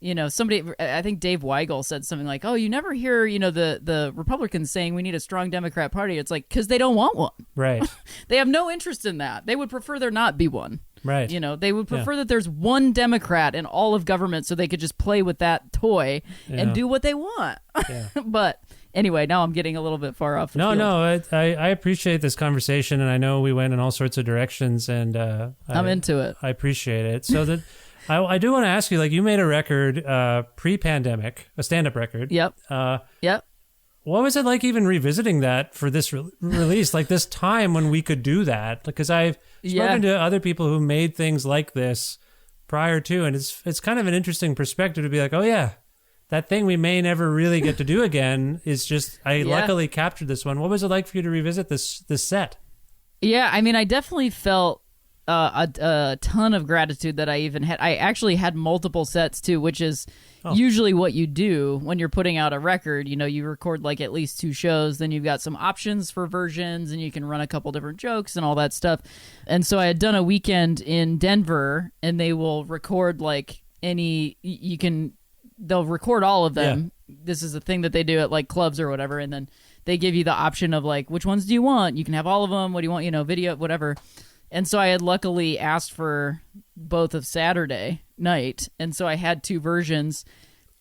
you know, somebody, I think Dave Weigel said something like, oh, you never hear, you know, the Republicans saying we need a strong Democrat Party. It's like, because they don't want one. Right. They have no interest in that. They would prefer there not be one. Right. You know, they would prefer that there's one Democrat in all of government so they could just play with that toy and do what they want. Yeah. But anyway, now I'm getting a little bit far off the field. No, I appreciate this conversation, and I know we went in all sorts of directions, and I'm into it. I appreciate it. So that I do want to ask you, like, you made a record pre-pandemic, a stand-up record. Yep. Yep. What was it like even revisiting that for this release, like this time when we could do that? Because I've spoken to other people who made things like this prior to, and it's kind of an interesting perspective to be like, oh yeah, that thing we may never really get to do again is just, I luckily captured this one. What was it like for you to revisit this set? Yeah, I mean, I definitely felt a ton of gratitude that I even had. I actually had multiple sets too, which is usually what you do when you're putting out a record. You know, you record like at least 2 shows, then you've got some options for versions, and you can run a couple different jokes and all that stuff. And so I had done a weekend in Denver, and they will record like they'll record all of them. Yeah. This is a thing that they do at like clubs or whatever, and then they give you the option of like, which ones do you want? You can have all of them. What do you want? You know, video, whatever. And so I had luckily asked for both of Saturday night, and so I had 2 versions.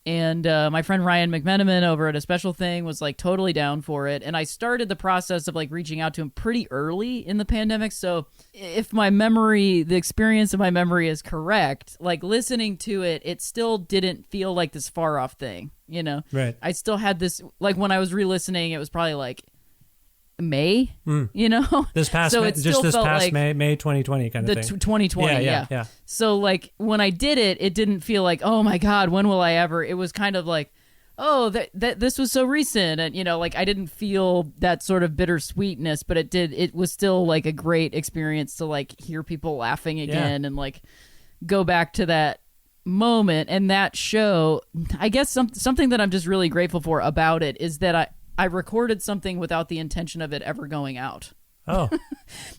And my friend Ryan McMenamin over at A Special Thing was like totally down for it. And I started the process of like reaching out to him pretty early in the pandemic. So if the experience of my memory is correct, like listening to it, it still didn't feel like this far off thing, you know? Right. I still had this, like when I was re-listening, it was probably like May, you know, this past May 2020 kind of thing. 2020, yeah. So like when I did it, it didn't feel like, oh my God, when will I ever? It was kind of like, oh, that this was so recent, and you know, like I didn't feel that sort of bittersweetness, but it was still like a great experience to like hear people laughing again and like go back to that moment. And that show, I guess something that I'm just really grateful for about it is that I recorded something without the intention of it ever going out. Oh.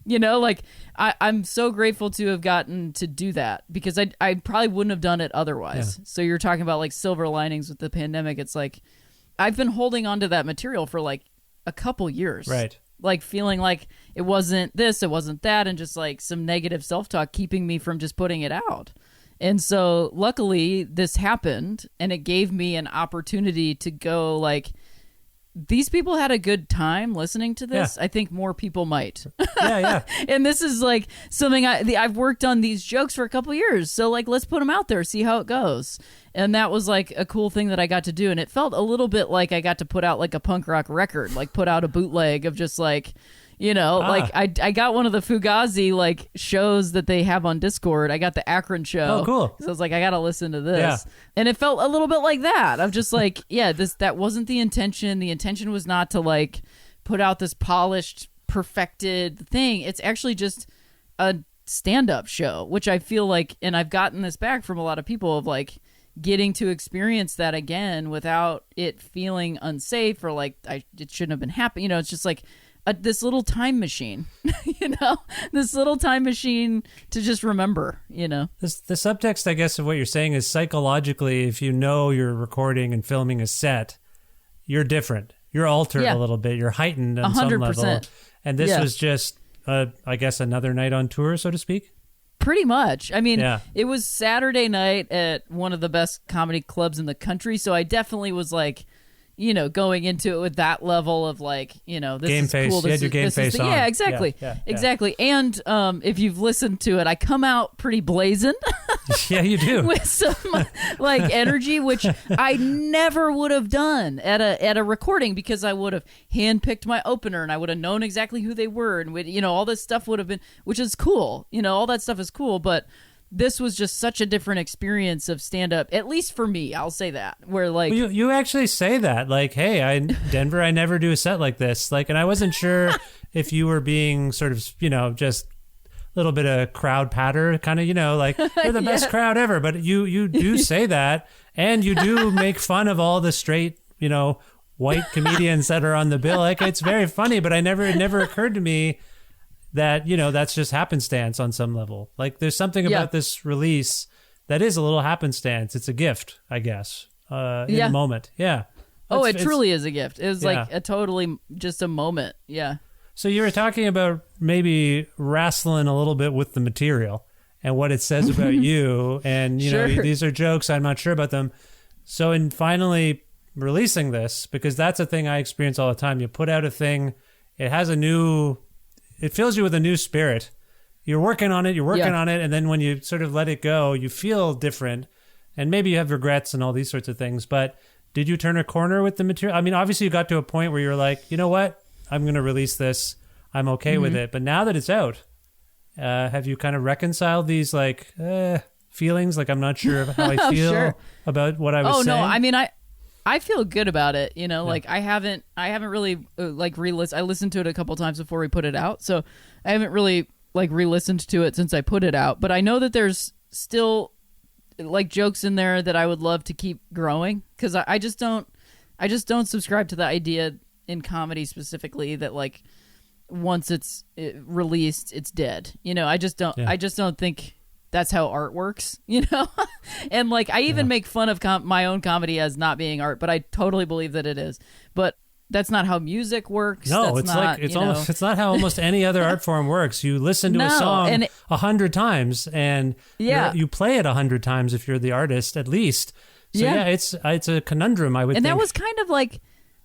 You know, like I'm so grateful to have gotten to do that, because I probably wouldn't have done it otherwise. So you're talking about like silver linings with the pandemic. It's like I've been holding on to that material for like a couple years. Right. Like feeling like it wasn't this, it wasn't that, and just like some negative self-talk keeping me from just putting it out. And so luckily this happened, and it gave me an opportunity to go like, these people had a good time listening to this. I think more people might. Yeah. And this is like something I've worked on these jokes for a couple years. So like, let's put them out there, see how it goes. And that was like a cool thing that I got to do. And it felt a little bit like I got to put out like a punk rock record, like put out a bootleg of just like, you know, like I got one of the Fugazi like shows that they have on Discord. I got the Akron show. Oh, cool. So I was like, I got to listen to this. And it felt a little bit like that. I'm just like, that wasn't the intention. The intention was not to like put out this polished, perfected thing. It's actually just a stand-up show, which I feel like, and I've gotten this back from a lot of people, of like getting to experience that again without it feeling unsafe or like it shouldn't have been happening. You know, it's just like this little time machine, you know, this little time machine to just remember, you know. The subtext, I guess, of what you're saying is psychologically, if you know you're recording and filming a set, you're different. You're altered a little bit. You're heightened on 100%. Some level. And this was just, I guess, another night on tour, so to speak? Pretty much. I mean, it was Saturday night at one of the best comedy clubs in the country, so I definitely was like, you know, going into it with that level of like, you know, this game is face. cool. You had your game face on. Yeah, exactly. Exactly. And if you've listened to it, I come out pretty blazing. Yeah, you do. With some like energy, which I never would have done at a recording, because I would have handpicked my opener and I would have known exactly who they were, and you know, all this stuff would have been, which is cool. You know, all that stuff is cool, but this was just such a different experience of stand-up, at least for me. I'll say that. Where like you actually say that, like, hey, Denver, I never do a set like this. Like, and I wasn't sure if you were being sort of, you know, just a little bit of crowd patter, kind of, you know, like you're the best crowd ever. But you do say that, and you do make fun of all the straight, you know, white comedians that are on the bill. Like, it's very funny, but it never occurred to me that, you know, that's just happenstance on some level. Like, there's something about this release that is a little happenstance. It's a gift, I guess, in the moment. Yeah. It truly is a gift. It was like a totally just a moment. Yeah. So you were talking about maybe wrestling a little bit with the material. and what it says about you. And, you know, Sure. these are jokes. I'm not sure about them. So in finally releasing this, because that's a thing I experience all the time. You put out a thing, it fills you with a new spirit. You're working on it, and then when you sort of let it go, you feel different. And maybe you have regrets and all these sorts of things. But did you turn a corner with the material? I mean, obviously you got to a point where you're like, you know what? I'm going to release this. I'm okay with it. But now that it's out, have you kind of reconciled these like feelings? Like, I'm not sure of how I feel Sure. about what I was saying. Oh, no. I mean, I feel good about it. You know, like I haven't really like re-listened. I listened to it a couple times before we put it out. So I haven't really like re-listened to it since I put it out. But I know that there's still like jokes in there that I would love to keep growing, because I just don't subscribe to the idea in comedy specifically that like once it's released, it's dead. You know, I just don't think that's how art works, you know? And like I even make fun of my own comedy as not being art, but I totally believe that it is. But that's not how music works. No, that's it's not how almost any other art form works. You listen to a song 100 times, and you play it 100 times if you're the artist, at least. So it's a conundrum, I would think. And that was kind of like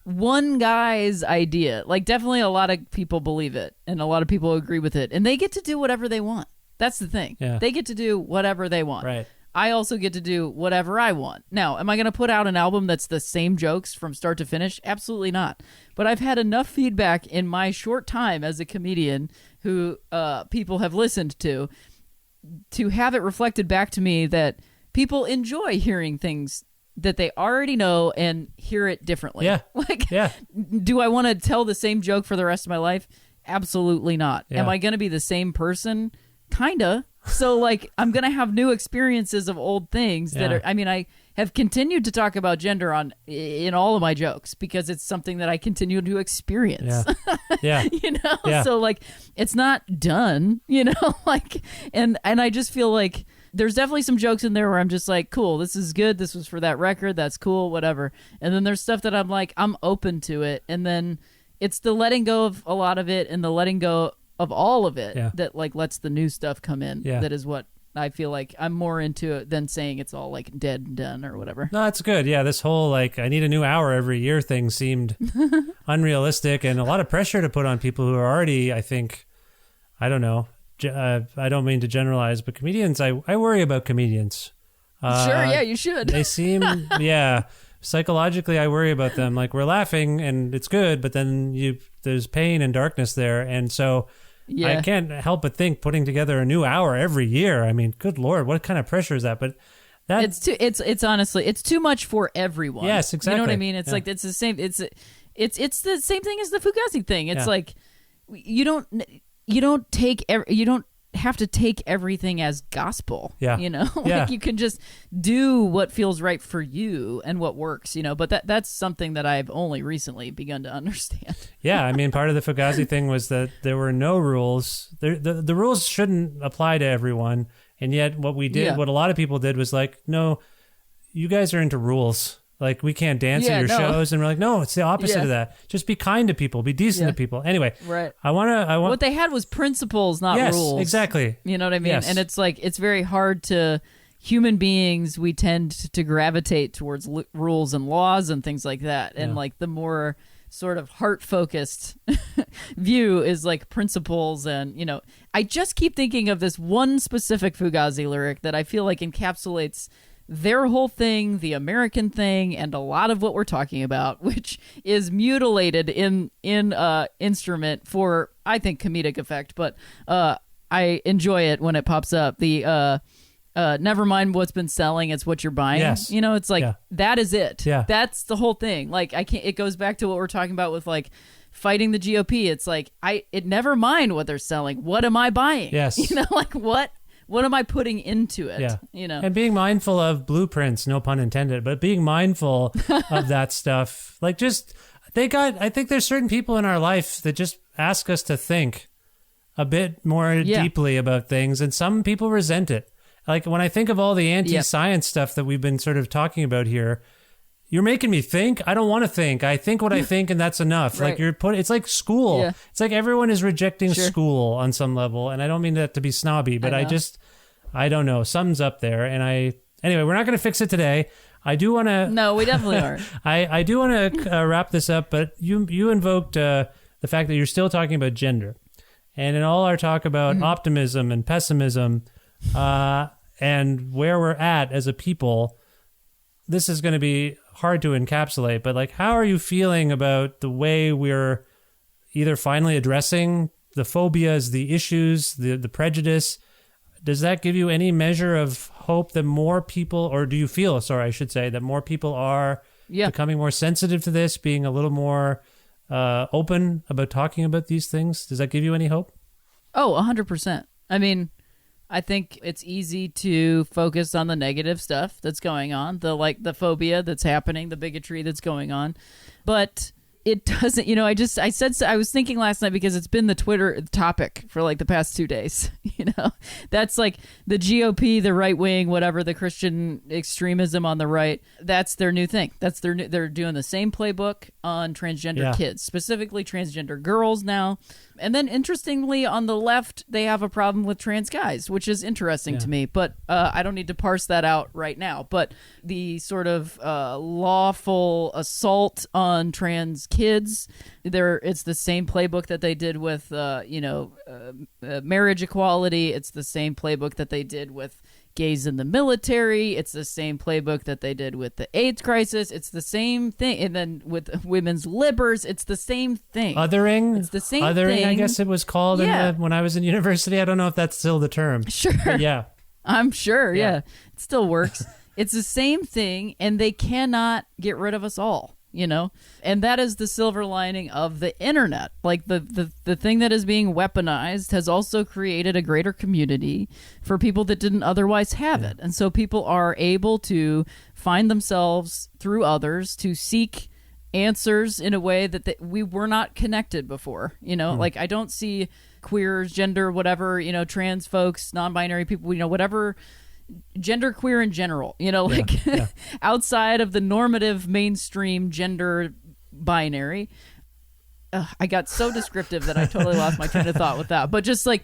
one guy's idea. Like definitely a lot of people believe it, and a lot of people agree with it, and they get to do whatever they want. That's the thing. Yeah. They get to do whatever they want. Right. I also get to do whatever I want. Now, am I going to put out an album that's the same jokes from start to finish? Absolutely not. But I've had enough feedback in my short time as a comedian who people have listened to have it reflected back to me that people enjoy hearing things that they already know and hear it differently. Yeah. Do I want to tell the same joke for the rest of my life? Absolutely not. Yeah. Am I going to be the same person? Kinda. So like I'm gonna have new experiences of old things that are. I mean, I have continued to talk about gender in all of my jokes because it's something that I continue to experience. Yeah. You know. So like it's not done. You know. Like and I just feel like there's definitely some jokes in there where I'm just like, cool, this is good. This was for that record. That's cool. Whatever. And then there's stuff that I'm like, I'm open to it. And then it's the letting go of a lot of it and the letting go of all of it that like lets the new stuff come in. That is what I feel like I'm more into it than saying it's all like dead and done or whatever. No, that's good. Yeah, this whole like I need a new hour every year thing seemed unrealistic and a lot of pressure to put on people who are already, I think, I don't know. I don't mean to generalize, but comedians, I worry about comedians. Sure, yeah, you should. They seem, psychologically I worry about them. Like we're laughing and it's good, but then there's pain and darkness there. And so I can't help but think putting together a new hour every year. I mean, good Lord, what kind of pressure is that? But it's honestly, it's too much for everyone. Yes, exactly. You know what I mean? It's like, it's the same, it's the same thing as the Fugazi thing. It's like, you don't have to take everything as gospel. You know, like you can just do what feels right for you and what works, you know, but that's something that I've only recently begun to understand. I mean, part of the Fugazi thing was that there were no rules. The rules shouldn't apply to everyone. And yet what we did, what a lot of people did was like, no, you guys are into rules. Like, we can't dance at your shows. And we're like, no, it's the opposite of that. Just be kind to people. Be decent to people. Anyway, I want what they had was principles, not rules. Yes, exactly. You know what I mean? Yes. And it's like, it's very hard to, human beings, we tend to gravitate towards rules and laws and things like that. And like the more sort of heart-focused view is like principles. And, you know, I just keep thinking of this one specific Fugazi lyric that I feel like encapsulates their whole thing, the American thing, and a lot of what we're talking about, which is mutilated in instrument for, I think, comedic effect. But I enjoy it when it pops up. The never mind what's been selling, it's what you're buying. Yes. You know, it's like that is it. Yeah. That's the whole thing. Like I can't. It goes back to what we're talking about with like fighting the GOP. It's like it never mind what they're selling. What am I buying? Yes. You know, like what am I putting into it? Yeah. You know, and being mindful of blueprints, no pun intended, but being mindful of that stuff. Like just, I think there's certain people in our life that just ask us to think a bit more deeply about things. And some people resent it. Like when I think of all the anti-science stuff that we've been sort of talking about here, you're making me think. I don't want to think. I think what I think, and that's enough. Right. Like it's like school. Yeah. It's like everyone is rejecting school on some level. And I don't mean that to be snobby, but I I don't know. Something's up there. And anyway, we're not going to fix it today. I do want to. No, we definitely aren't. I do want to wrap this up, but you invoked the fact that you're still talking about gender. And in all our talk about optimism and pessimism and where we're at as a people, this is going to be hard to encapsulate. But like, how are you feeling about the way we're either finally addressing the phobias, the issues, the prejudice? Does that give you any measure of hope that more people, or do you feel, I should say, that more people are becoming more sensitive to this, being a little more open about talking about these things? Does that give you any hope? Oh, 100%. I mean, I think it's easy to focus on the negative stuff that's going on, the phobia that's happening, the bigotry that's going on. But it doesn't, I was thinking last night, because it's been the Twitter topic for like the past 2 days, that's like the GOP, the right wing, whatever, the Christian extremism on the right. That's their new thing. They're doing the same playbook on transgender kids, specifically transgender girls now. And then interestingly, on the left, they have a problem with trans guys, which is interesting to me. But I don't need to parse that out right now. But the sort of lawful assault on trans kids, it's the same playbook that they did with, marriage equality. It's the same playbook that they did with gays in the military. It's the same playbook that they did with the AIDS crisis. It's the same thing. And then with women's libers, it's the same thing. Othering? It's the same thing. I thing. guess it was called when I was in university. I don't know if that's still the term. Sure. But yeah. I'm sure. Yeah. It still works. It's the same thing, and they cannot get rid of us all. And that is the silver lining of the internet. Like the thing that is being weaponized has also created a greater community for people that didn't otherwise have it. And so people are able to find themselves through others, to seek answers in a way that we were not connected before. Like I don't see queers, gender, whatever, trans folks, non-binary people, whatever, gender queer in general, outside of the normative mainstream gender binary. I got so descriptive that I totally lost my train of thought with that. But just like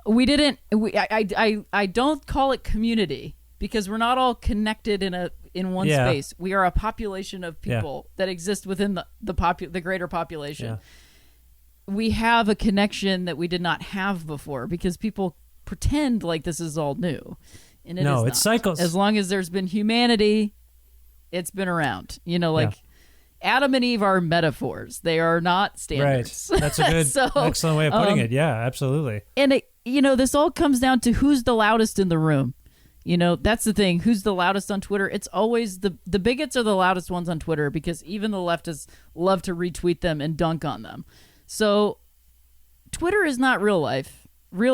I don't call it community, because we're not all connected in one space. We are a population of people that exist within the greater population. We have a connection that we did not have before, because people pretend like this is all new. And it is not. It's cycles. As long as there's been humanity, it's been around. Adam and Eve are metaphors. They are not standards. Right. That's a good, excellent way of putting it. Yeah, absolutely. And this all comes down to who's the loudest in the room. That's the thing. Who's the loudest on Twitter? It's always the bigots are the loudest ones on Twitter, because even the leftists love to retweet them and dunk on them. So Twitter is not real life.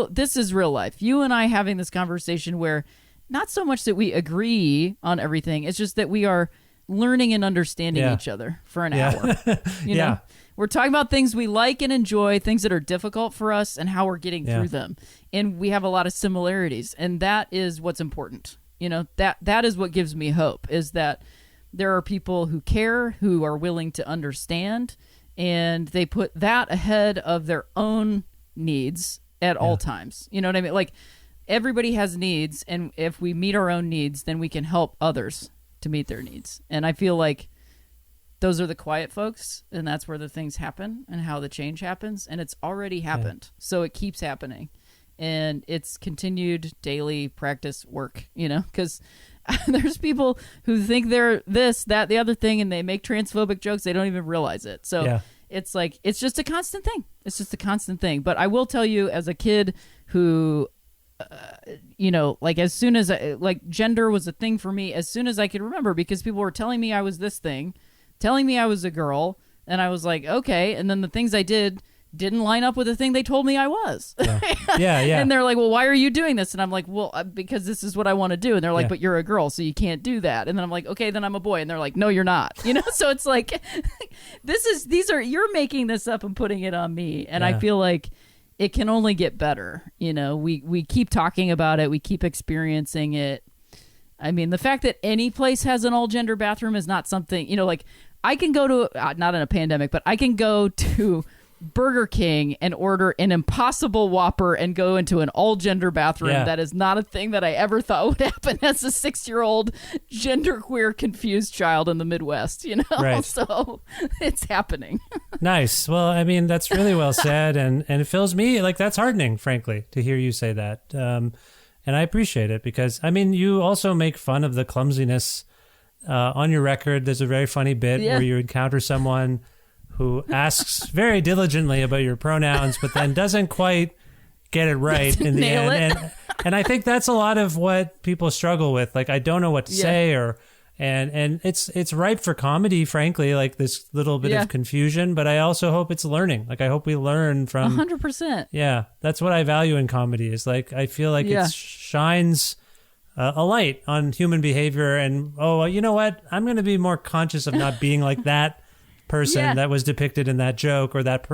This is real life. You and I having this conversation where not so much that we agree on everything, it's just that we are learning and understanding each other for an hour. We're talking about things we like and enjoy, things that are difficult for us, and how we're getting through them. And we have a lot of similarities, and that is what's important. That is what gives me hope, is that there are people who care, who are willing to understand, and they put that ahead of their own needs at all times. You know what I mean? Like, everybody has needs, and if we meet our own needs, then we can help others to meet their needs. And I feel like those are the quiet folks, and that's where the things happen and how the change happens. And it's already happened. So it keeps happening. And it's continued daily practice work, because there's people who think they're this, that, the other thing, and they make transphobic jokes. They don't even realize it. So it's like, it's just a constant thing. It's just a constant thing. But I will tell you, as a kid who, like as soon as gender was a thing for me, as soon as I could remember, because people were telling me I was this thing, telling me I was a girl, and I was like, okay. And then the things I didn't line up with the thing they told me I was. Yeah. And they're like, well, why are you doing this? And I'm like, well, because this is what I want to do. And they're like, but you're a girl, so you can't do that. And then I'm like, okay, then I'm a boy. And they're like, no, you're not. So it's like, you're making this up and putting it on me. And I feel like it can only get better. We keep talking about it. We keep experiencing it. I mean, the fact that any place has an all gender bathroom is not something, like I can go to, not in a pandemic, but I can go to Burger King and order an Impossible Whopper and go into an all-gender bathroom. Yeah. That is not a thing that I ever thought would happen as a 6-year-old genderqueer confused child in the Midwest, you know? Right. So it's happening. Nice. Well, I mean, that's really well said, and it fills me, like, that's heartening, frankly, to hear you say that. And I appreciate it because, I mean, you also make fun of the clumsiness on your record. There's a very funny bit where you encounter someone who asks very diligently about your pronouns, but then doesn't quite get it right in the nail end. And I think that's a lot of what people struggle with. Like, I don't know what to say, and it's ripe for comedy, frankly, like this little bit of confusion, but I also hope it's learning. Like, I hope we learn from 100%. Yeah. That's what I value in comedy is like, I feel like it shines a light on human behavior and, you know what? I'm going to be more conscious of not being like that person that was depicted in that joke or that,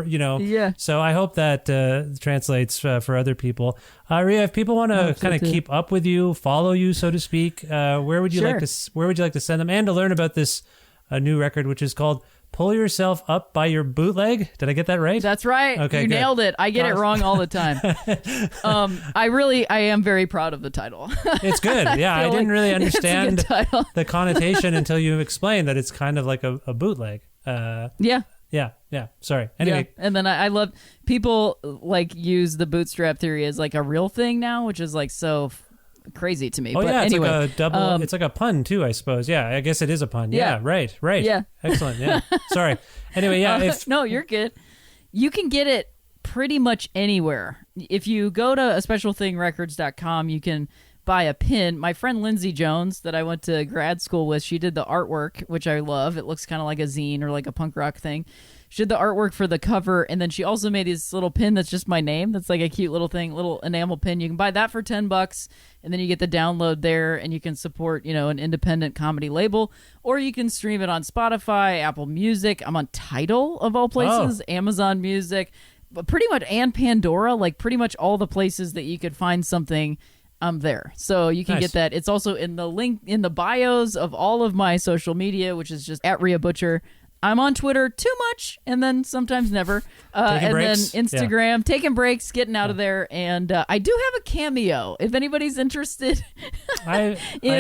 So I hope that translates for other people. Rhea, if people want to kind of keep up with you, follow you, so to speak, where would you like to send them and to learn about this new record, which is called Pull Yourself Up by Your Bootleg? Did I get that right? That's right. Okay, you good. nailed it. I get it wrong all the time. I am very proud of the title. It's good. Yeah, I didn't really understand the connotation until you explained that it's kind of like a bootleg. Yeah. Sorry. Anyway. Yeah. And then I love people like use the bootstrap theory as like a real thing now, which is like so crazy to me. Oh, but yeah, it's anyway, like a double. It's like a pun too, I suppose. Yeah, I guess it is a pun. Yeah, right. Yeah. Excellent. Yeah. Sorry. Anyway, yeah. No, you're good. You can get it pretty much anywhere. If you go to aspecialthingrecords.com, you can buy a pin. My friend Lindsay Jones that I went to grad school with, she did the artwork, which I love. It looks kind of like a zine or like a punk rock thing. She did the artwork for the cover, and then she also made this little pin that's just my name. That's like a cute little thing, little enamel pin. You can buy that for $10, and then you get the download there, and you can support, an independent comedy label, or you can stream it on Spotify, Apple Music. I'm on Tidal, of all places, Amazon Music, but pretty much, and Pandora, like pretty much all the places that you could find something. I'm there. So you can get that. It's also in the link in the bios of all of my social media, which is just at Rhea Butcher. I'm on Twitter too much and then sometimes never. And breaks. Then Instagram, taking breaks, getting out of there. And I do have a cameo if anybody's interested I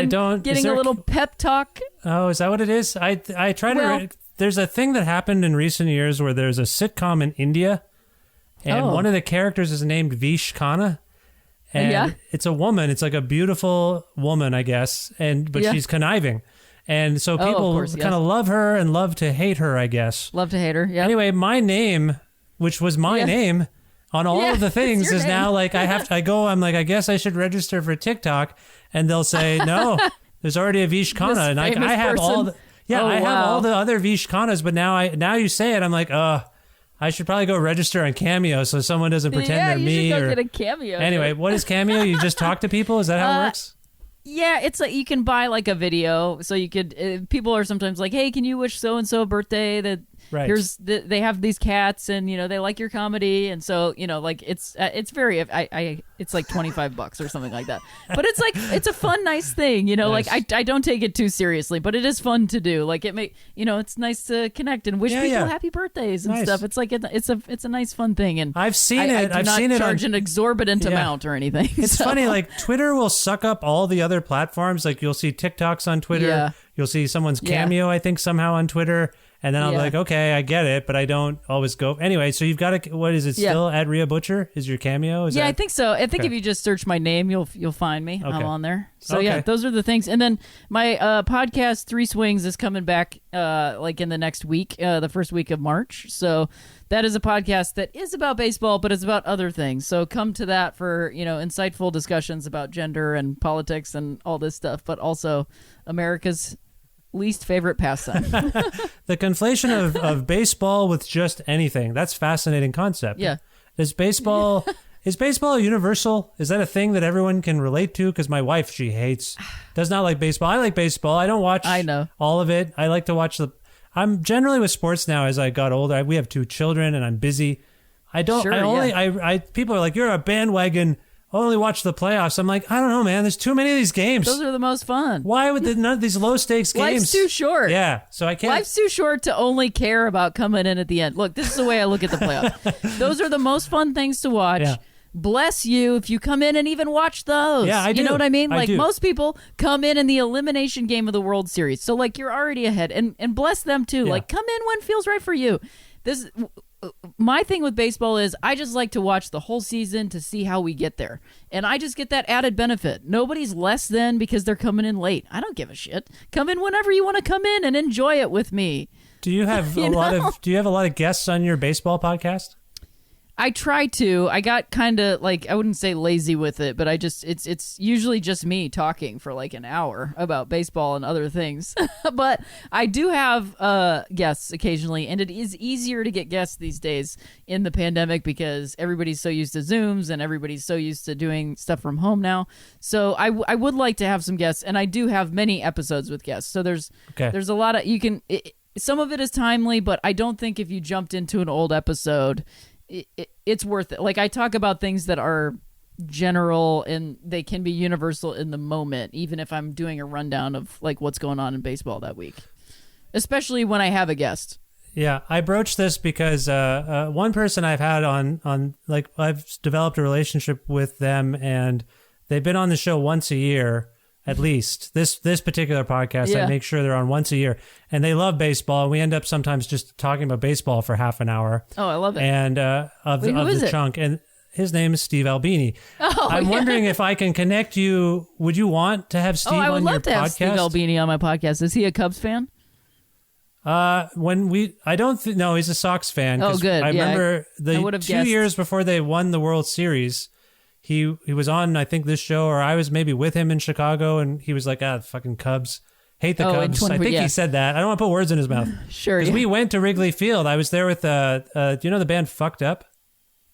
don't getting a little pep talk. Oh, is that what it is? I try to. There's a thing that happened in recent years where there's a sitcom in India, and one of the characters is named Vish Khanna. And it's a woman. It's like a beautiful woman, I guess. But she's conniving. And so people kind of love her and love to hate her, I guess. Love to hate her, yeah. Anyway, my name, which was my name on all of the things, is now like I'm like, I guess I should register for TikTok. And they'll say, no, there's already a Vish Khanna. And I have all the, I have all the other Vish Khannas. But now you say it, I'm like, I should probably go register on Cameo so someone doesn't pretend they're me. Yeah, you should go get a Cameo. Anyway, what is Cameo? You just talk to people? Is that how it works? Yeah, it's like you can buy like a video. So you could, people are sometimes like, hey, can you wish so-and-so birthday? Right. They have these cats and, they like your comedy. And so, like it's very, it's like $25 or something like that. But it's like, it's a fun, nice thing, Nice. like I don't take it too seriously, but it is fun to do. Like it's nice to connect and wish people happy birthdays and stuff. It's like, it's a nice fun thing. And I've seen it. I've seen it charge on an exorbitant amount or anything. It's funny, like Twitter will suck up all the other platforms. Like you'll see TikToks on Twitter. Yeah. You'll see someone's Cameo, I think, somehow on Twitter. And then I'll be like, okay, I get it, but I don't always go. Anyway, so you've got to, what is it still at Rhea Butcher? Is your Cameo? I think so. I think if you just search my name, you'll find me. I'm on there. So Okay. those are the things. And then my podcast, Three Swings, is coming back like in the next week, the first week of March. So that is a podcast that is about baseball, but it's about other things. So come to that for, insightful discussions about gender and politics and all this stuff, but also America's least favorite pastime. The conflation of baseball with just anything. That's a fascinating concept. Yeah. Is baseball universal? Is that a thing that everyone can relate to? Because my wife, does not like baseball. I like baseball. I don't watch all of it. I like to watch I'm generally with sports now as I got older. We have 2 children and I'm busy. I don't, people are like, you're a bandwagon I'll only watch the playoffs. I'm like, I don't know, man. There's too many of these games. Those are the most fun. Why would none of these low stakes games? Life's too short. Yeah, so I can't. Life's too short to only care about coming in at the end. Look, this is the way I look at the playoffs. Those are the most fun things to watch. Yeah. Bless you if you come in and even watch those. Yeah, I do. You know what I mean? I Like do. most people come in the elimination game of the World Series. So like you're already ahead, and bless them too. Yeah. Like come in when it feels right for you. This my thing with baseball is I just like to watch the whole season to see how we get there. And I just get that added benefit. Nobody's less than because they're coming in late. I don't give a shit. Come in whenever you want to come in and enjoy it with me. Do you have a lot of guests on your baseball podcast? I try to. I got kind of like, I wouldn't say lazy with it, but it's usually just me talking for like an hour about baseball and other things. But I do have guests occasionally, and it is easier to get guests these days in the pandemic because everybody's so used to Zooms and everybody's so used to doing stuff from home now. So I would like to have some guests, and I do have many episodes with guests. So there's a lot of, some of it is timely, but I don't think if you jumped into an old episode, it's worth it. Like I talk about things that are general and they can be universal in the moment, even if I'm doing a rundown of like what's going on in baseball that week, especially when I have a guest. Yeah, I broached this because one person I've had on like I've developed a relationship with them, and they've been on the show once a year. At least this particular podcast, I make sure they're on once a year, and they love baseball. We end up sometimes just talking about baseball for half an hour. Oh, I love it. And of the chunk, and his name is Steve Albini. Oh, I'm wondering if I can connect you. Would you want to have Steve on your podcast? I would love to have Steve Albini on my podcast. Is he a Cubs fan? No, he's a Sox fan. Oh, good. I remember the 2 guessed. years before they won the World Series. He was on, I think, this show, or I was maybe with him in Chicago, and he was like, fucking Cubs. Hate the Cubs. I think he said that. I don't want to put words in his mouth. Sure. Because we went to Wrigley Field. I was there with, do you know the band Fucked Up?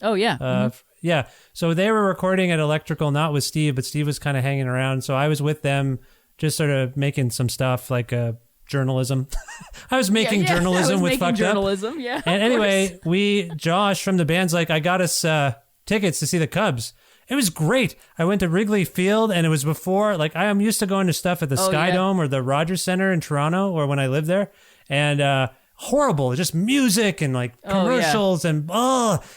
Oh, yeah. Yeah. So they were recording at Electrical, not with Steve, but Steve was kind of hanging around. So I was with them just sort of making some stuff like journalism. I was making journalism with Fucked Up. Yeah. And anyway, Josh from the band's like, I got us tickets to see the Cubs. It was great. I went to Wrigley Field, and it was before, like, I am used to going to stuff at the Sky Dome or the Rogers Center in Toronto, or when I lived there, and horrible, just music and like commercials and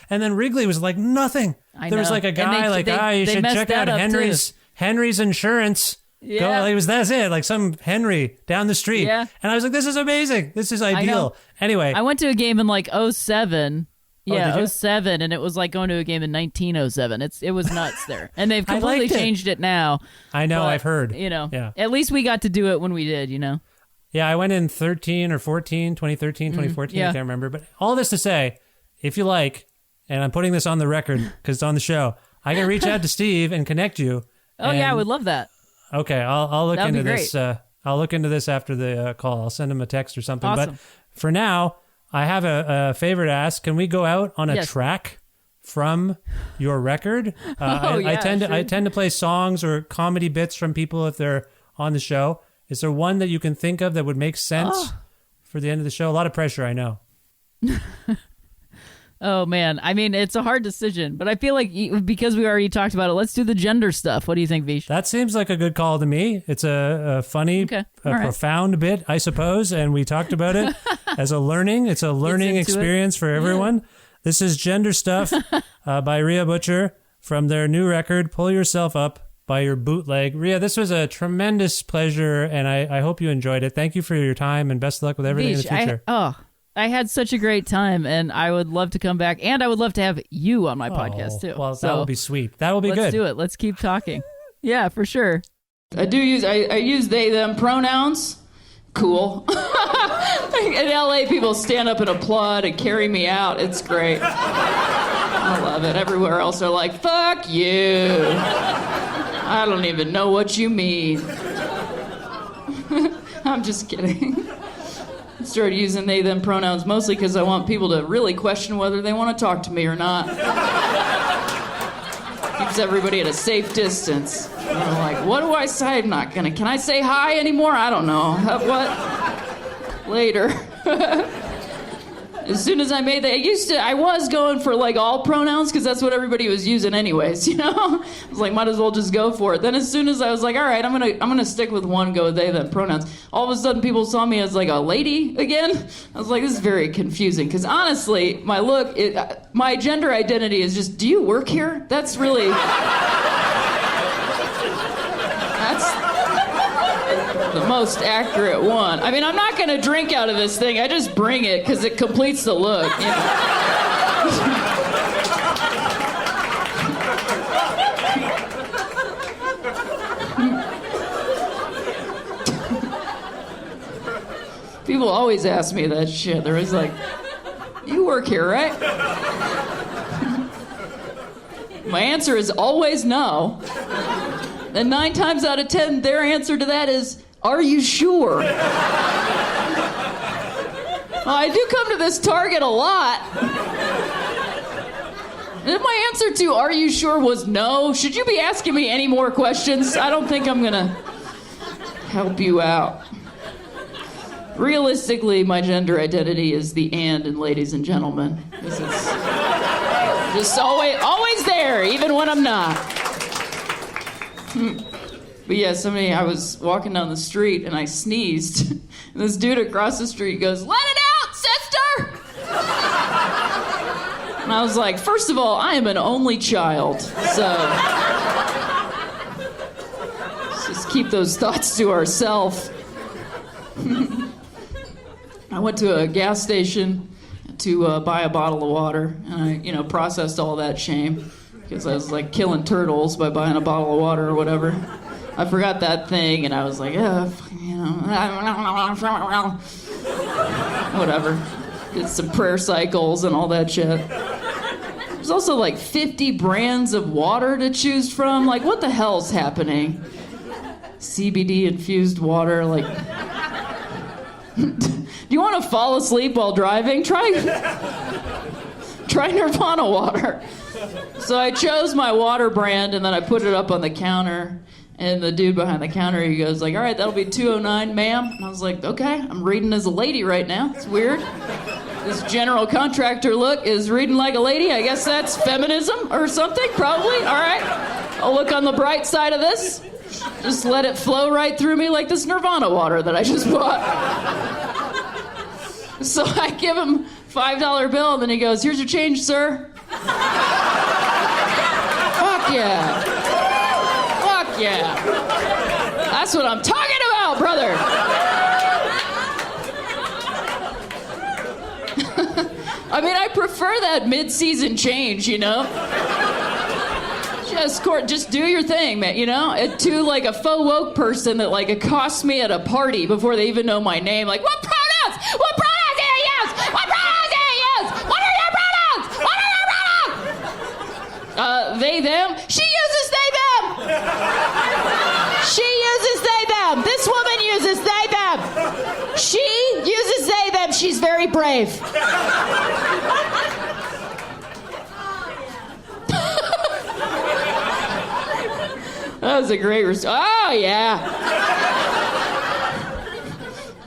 then Wrigley was like nothing. There was like a guy you should check out Henry's Insurance. Yeah. That's it, like some Henry down the street. Yeah. And I was like, this is amazing. This is ideal. Anyway, I went to a game in like 2007. Yeah, did you? 2007, and it was like going to a game in 1907. It was nuts there, and they've completely changed it now. I know, but, I've heard. At least we got to do it when we did. Yeah, I went in 2013, 2014. I can't remember. But all this to say, if you like, and I'm putting this on the record because it's on the show, I can reach out to Steve and connect you. I would love that. Okay, I'll look That'd into be this. I'll look into this after the call. I'll send him a text or something. Awesome. But for now, I have a favor to ask. Can we go out on a track from your record? I tend to play songs or comedy bits from people if they're on the show. Is there one that you can think of that would make sense for the end of the show? A lot of pressure, I know. Oh, man. I mean, it's a hard decision, but I feel like because we already talked about it, let's do the gender stuff. What do you think, Vish? That seems like a good call to me. It's a funny, profound bit, I suppose, and we talked about it as a learning. It's a learning experience for everyone. Yeah. This is Gender Stuff by Rhea Butcher from their new record, Pull Yourself Up by Your Bootleg. Rhea, this was a tremendous pleasure, and I hope you enjoyed it. Thank you for your time, and best of luck with everything Vish, in the future. I had such a great time, and I would love to come back, and I would love to have you on my podcast, too. Well, that would be sweet. That will be good. Let's do it. Let's keep talking. Yeah, for sure. I use they, them pronouns. Cool. In LA, people stand up and applaud and carry me out. It's great. I love it. Everywhere else, they're like, fuck you. I don't even know what you mean. I'm just kidding. Started using they, them pronouns mostly because I want people to really question whether they want to talk to me or not. Keeps everybody at a safe distance. I'm like, what do I say? I'm not gonna. Can I say hi anymore? I don't know. What? Later. As soon as I made that, I was going for like all pronouns because that's what everybody was using anyways, you know? I was like, might as well just go for it. Then as soon as I was like, all right, I'm gonna stick with one, go with they, then pronouns. All of a sudden people saw me as like a lady again. I was like, this is very confusing because honestly, my look, my gender identity is just, do you work here? That's really, that's the most accurate one. I mean, I'm not gonna drink out of this thing. I just bring it because it completes the look. You know? People always ask me that shit. They're always like, "You work here, right?" My answer is always no. And 9 times out of 10, their answer to that is, are you sure? Well, I do come to this Target a lot. And if my answer to are you sure was no, should you be asking me any more questions? I don't think I'm gonna help you out. Realistically, my gender identity is the and in ladies and gentlemen. This is just always there, even when I'm not. But yeah, I was walking down the street and I sneezed. And this dude across the street goes, "Let it out, sister!" And I was like, first of all, I am an only child, so let's just keep those thoughts to ourselves. I went to a gas station to buy a bottle of water, and I, processed all that shame because I was like killing turtles by buying a bottle of water or whatever. I forgot that thing, and I was like, whatever. Did some prayer cycles and all that shit. There's also like 50 brands of water to choose from. Like, what the hell's happening? CBD infused water, like. Do you want to fall asleep while driving? Try Nirvana water. So I chose my water brand, and then I put it up on the counter. And the dude behind the counter, he goes like, "All right, that'll be $2.09, ma'am." And I was like, "Okay, I'm reading as a lady right now. It's weird. This general contractor look is reading like a lady. I guess that's feminism or something, probably. All right, I'll look on the bright side of this. Just let it flow right through me like this Nirvana water that I just bought." So I give him $5 bill, and then he goes, "Here's your change, sir." Fuck yeah. Fuck yeah. That's what I'm talking about, brother. I mean, I prefer that mid-season change, Just do your thing, man, To like a faux woke person that like accosts me at a party before they even know my name, like, what pronouns? What pronouns do you use? What pronouns do you use? What are your pronouns? What are your pronouns? They, them. She uses they, them. She uses they, them. This woman uses they, them. She uses they, them. She's very brave. That was a great response. Oh, yeah.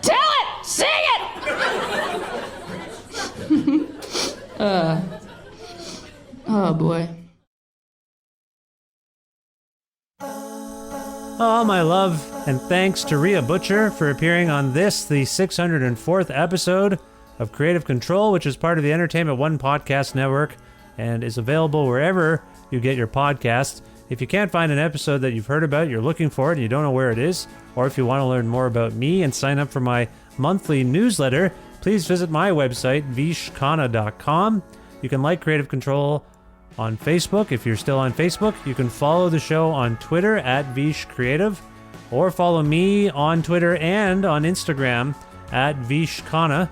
Tell it! Sing it! Oh, boy. Oh, my love, and thanks to Rhea Butcher for appearing on the 604th episode of Creative Control, which is part of the Entertainment One podcast network and is available wherever you get your podcasts. If you can't find an episode that you've heard about, you're looking for it, and you don't know where it is, or if you want to learn more about me and sign up for my monthly newsletter, please visit my website, vishkhanna.com. You can like Creative Control on Facebook. If you're still on Facebook, you can follow the show on Twitter at vishcreative, or follow me on Twitter and on Instagram at vishkhanna.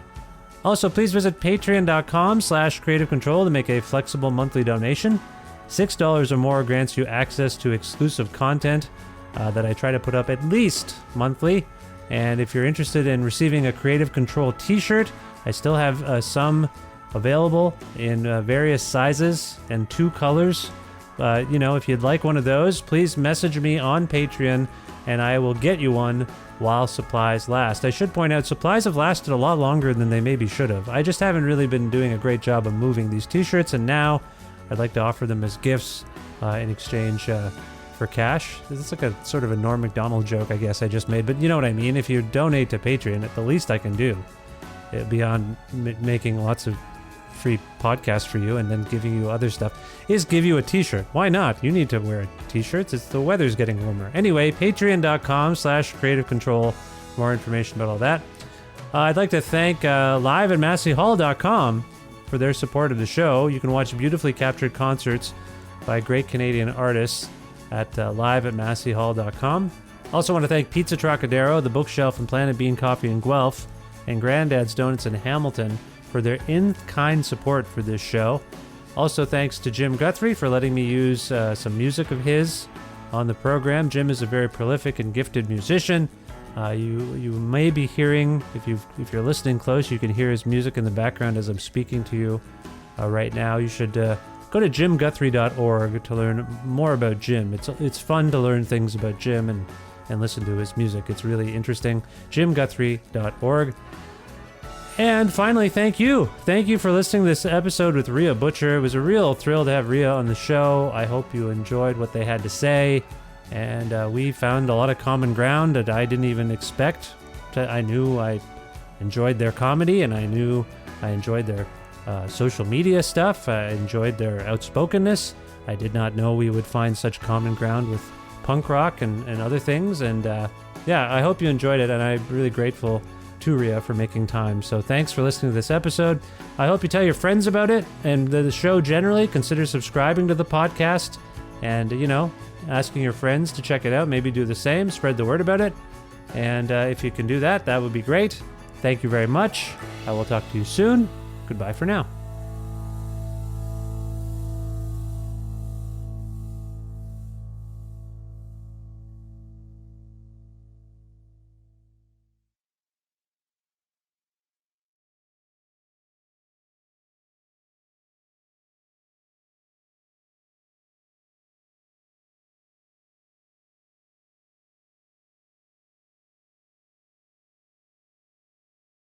Also, please visit patreon.com/creative control to make a flexible monthly donation. $6 or more grants you access to exclusive content that I try to put up at least monthly. And if you're interested in receiving a Creative Control t-shirt, I still have some available in various sizes and 2 colors. If you'd like one of those, please message me on Patreon and I will get you one while supplies last. I should point out, supplies have lasted a lot longer than they maybe should have. I just haven't really been doing a great job of moving these t-shirts, and now I'd like to offer them as gifts in exchange for cash. It's like a sort of a Norm Macdonald joke, I guess I just made, but you know what I mean. If you donate to Patreon, the least I can do, beyond making lots of free podcasts for you and then giving you other stuff, is give you a t-shirt. Why not? You need to wear t-shirts. The weather's getting warmer. Anyway, patreon.com/creative control. More information about all that. I'd like to thank live at masseyhall.com for their support of the show. You can watch beautifully captured concerts by great Canadian artists at live at masseyhall.com. Also want to thank Pizza Trocadero, The Bookshelf, and Planet Bean Coffee in Guelph, and Granddad's Donuts in Hamilton for their in-kind support for this show. Also thanks to Jim Guthrie for letting me use some music of his on the program. Jim is a very prolific and gifted musician. You may be hearing, if you're listening close, you can hear his music in the background as I'm speaking to you right now. You should go to jimguthrie.org to learn more about Jim. It's fun to learn things about Jim and listen to his music. It's really interesting. jimguthrie.org. And finally, thank you. Thank you for listening to this episode with Rhea Butcher. It was a real thrill to have Rhea on the show. I hope you enjoyed what they had to say. And we found a lot of common ground that I didn't even expect. I knew I enjoyed their comedy, and I knew I enjoyed their social media stuff. I enjoyed their outspokenness. I did not know we would find such common ground with punk rock and other things. And yeah, I hope you enjoyed it, and I'm really grateful to Rhea for making time. So thanks for listening to this episode. I hope you tell your friends about it and the show generally. Consider subscribing to the podcast and, asking your friends to check it out. Maybe do the same. Spread the word about it. And if you can do that, that would be great. Thank you very much. I will talk to you soon. Goodbye for now.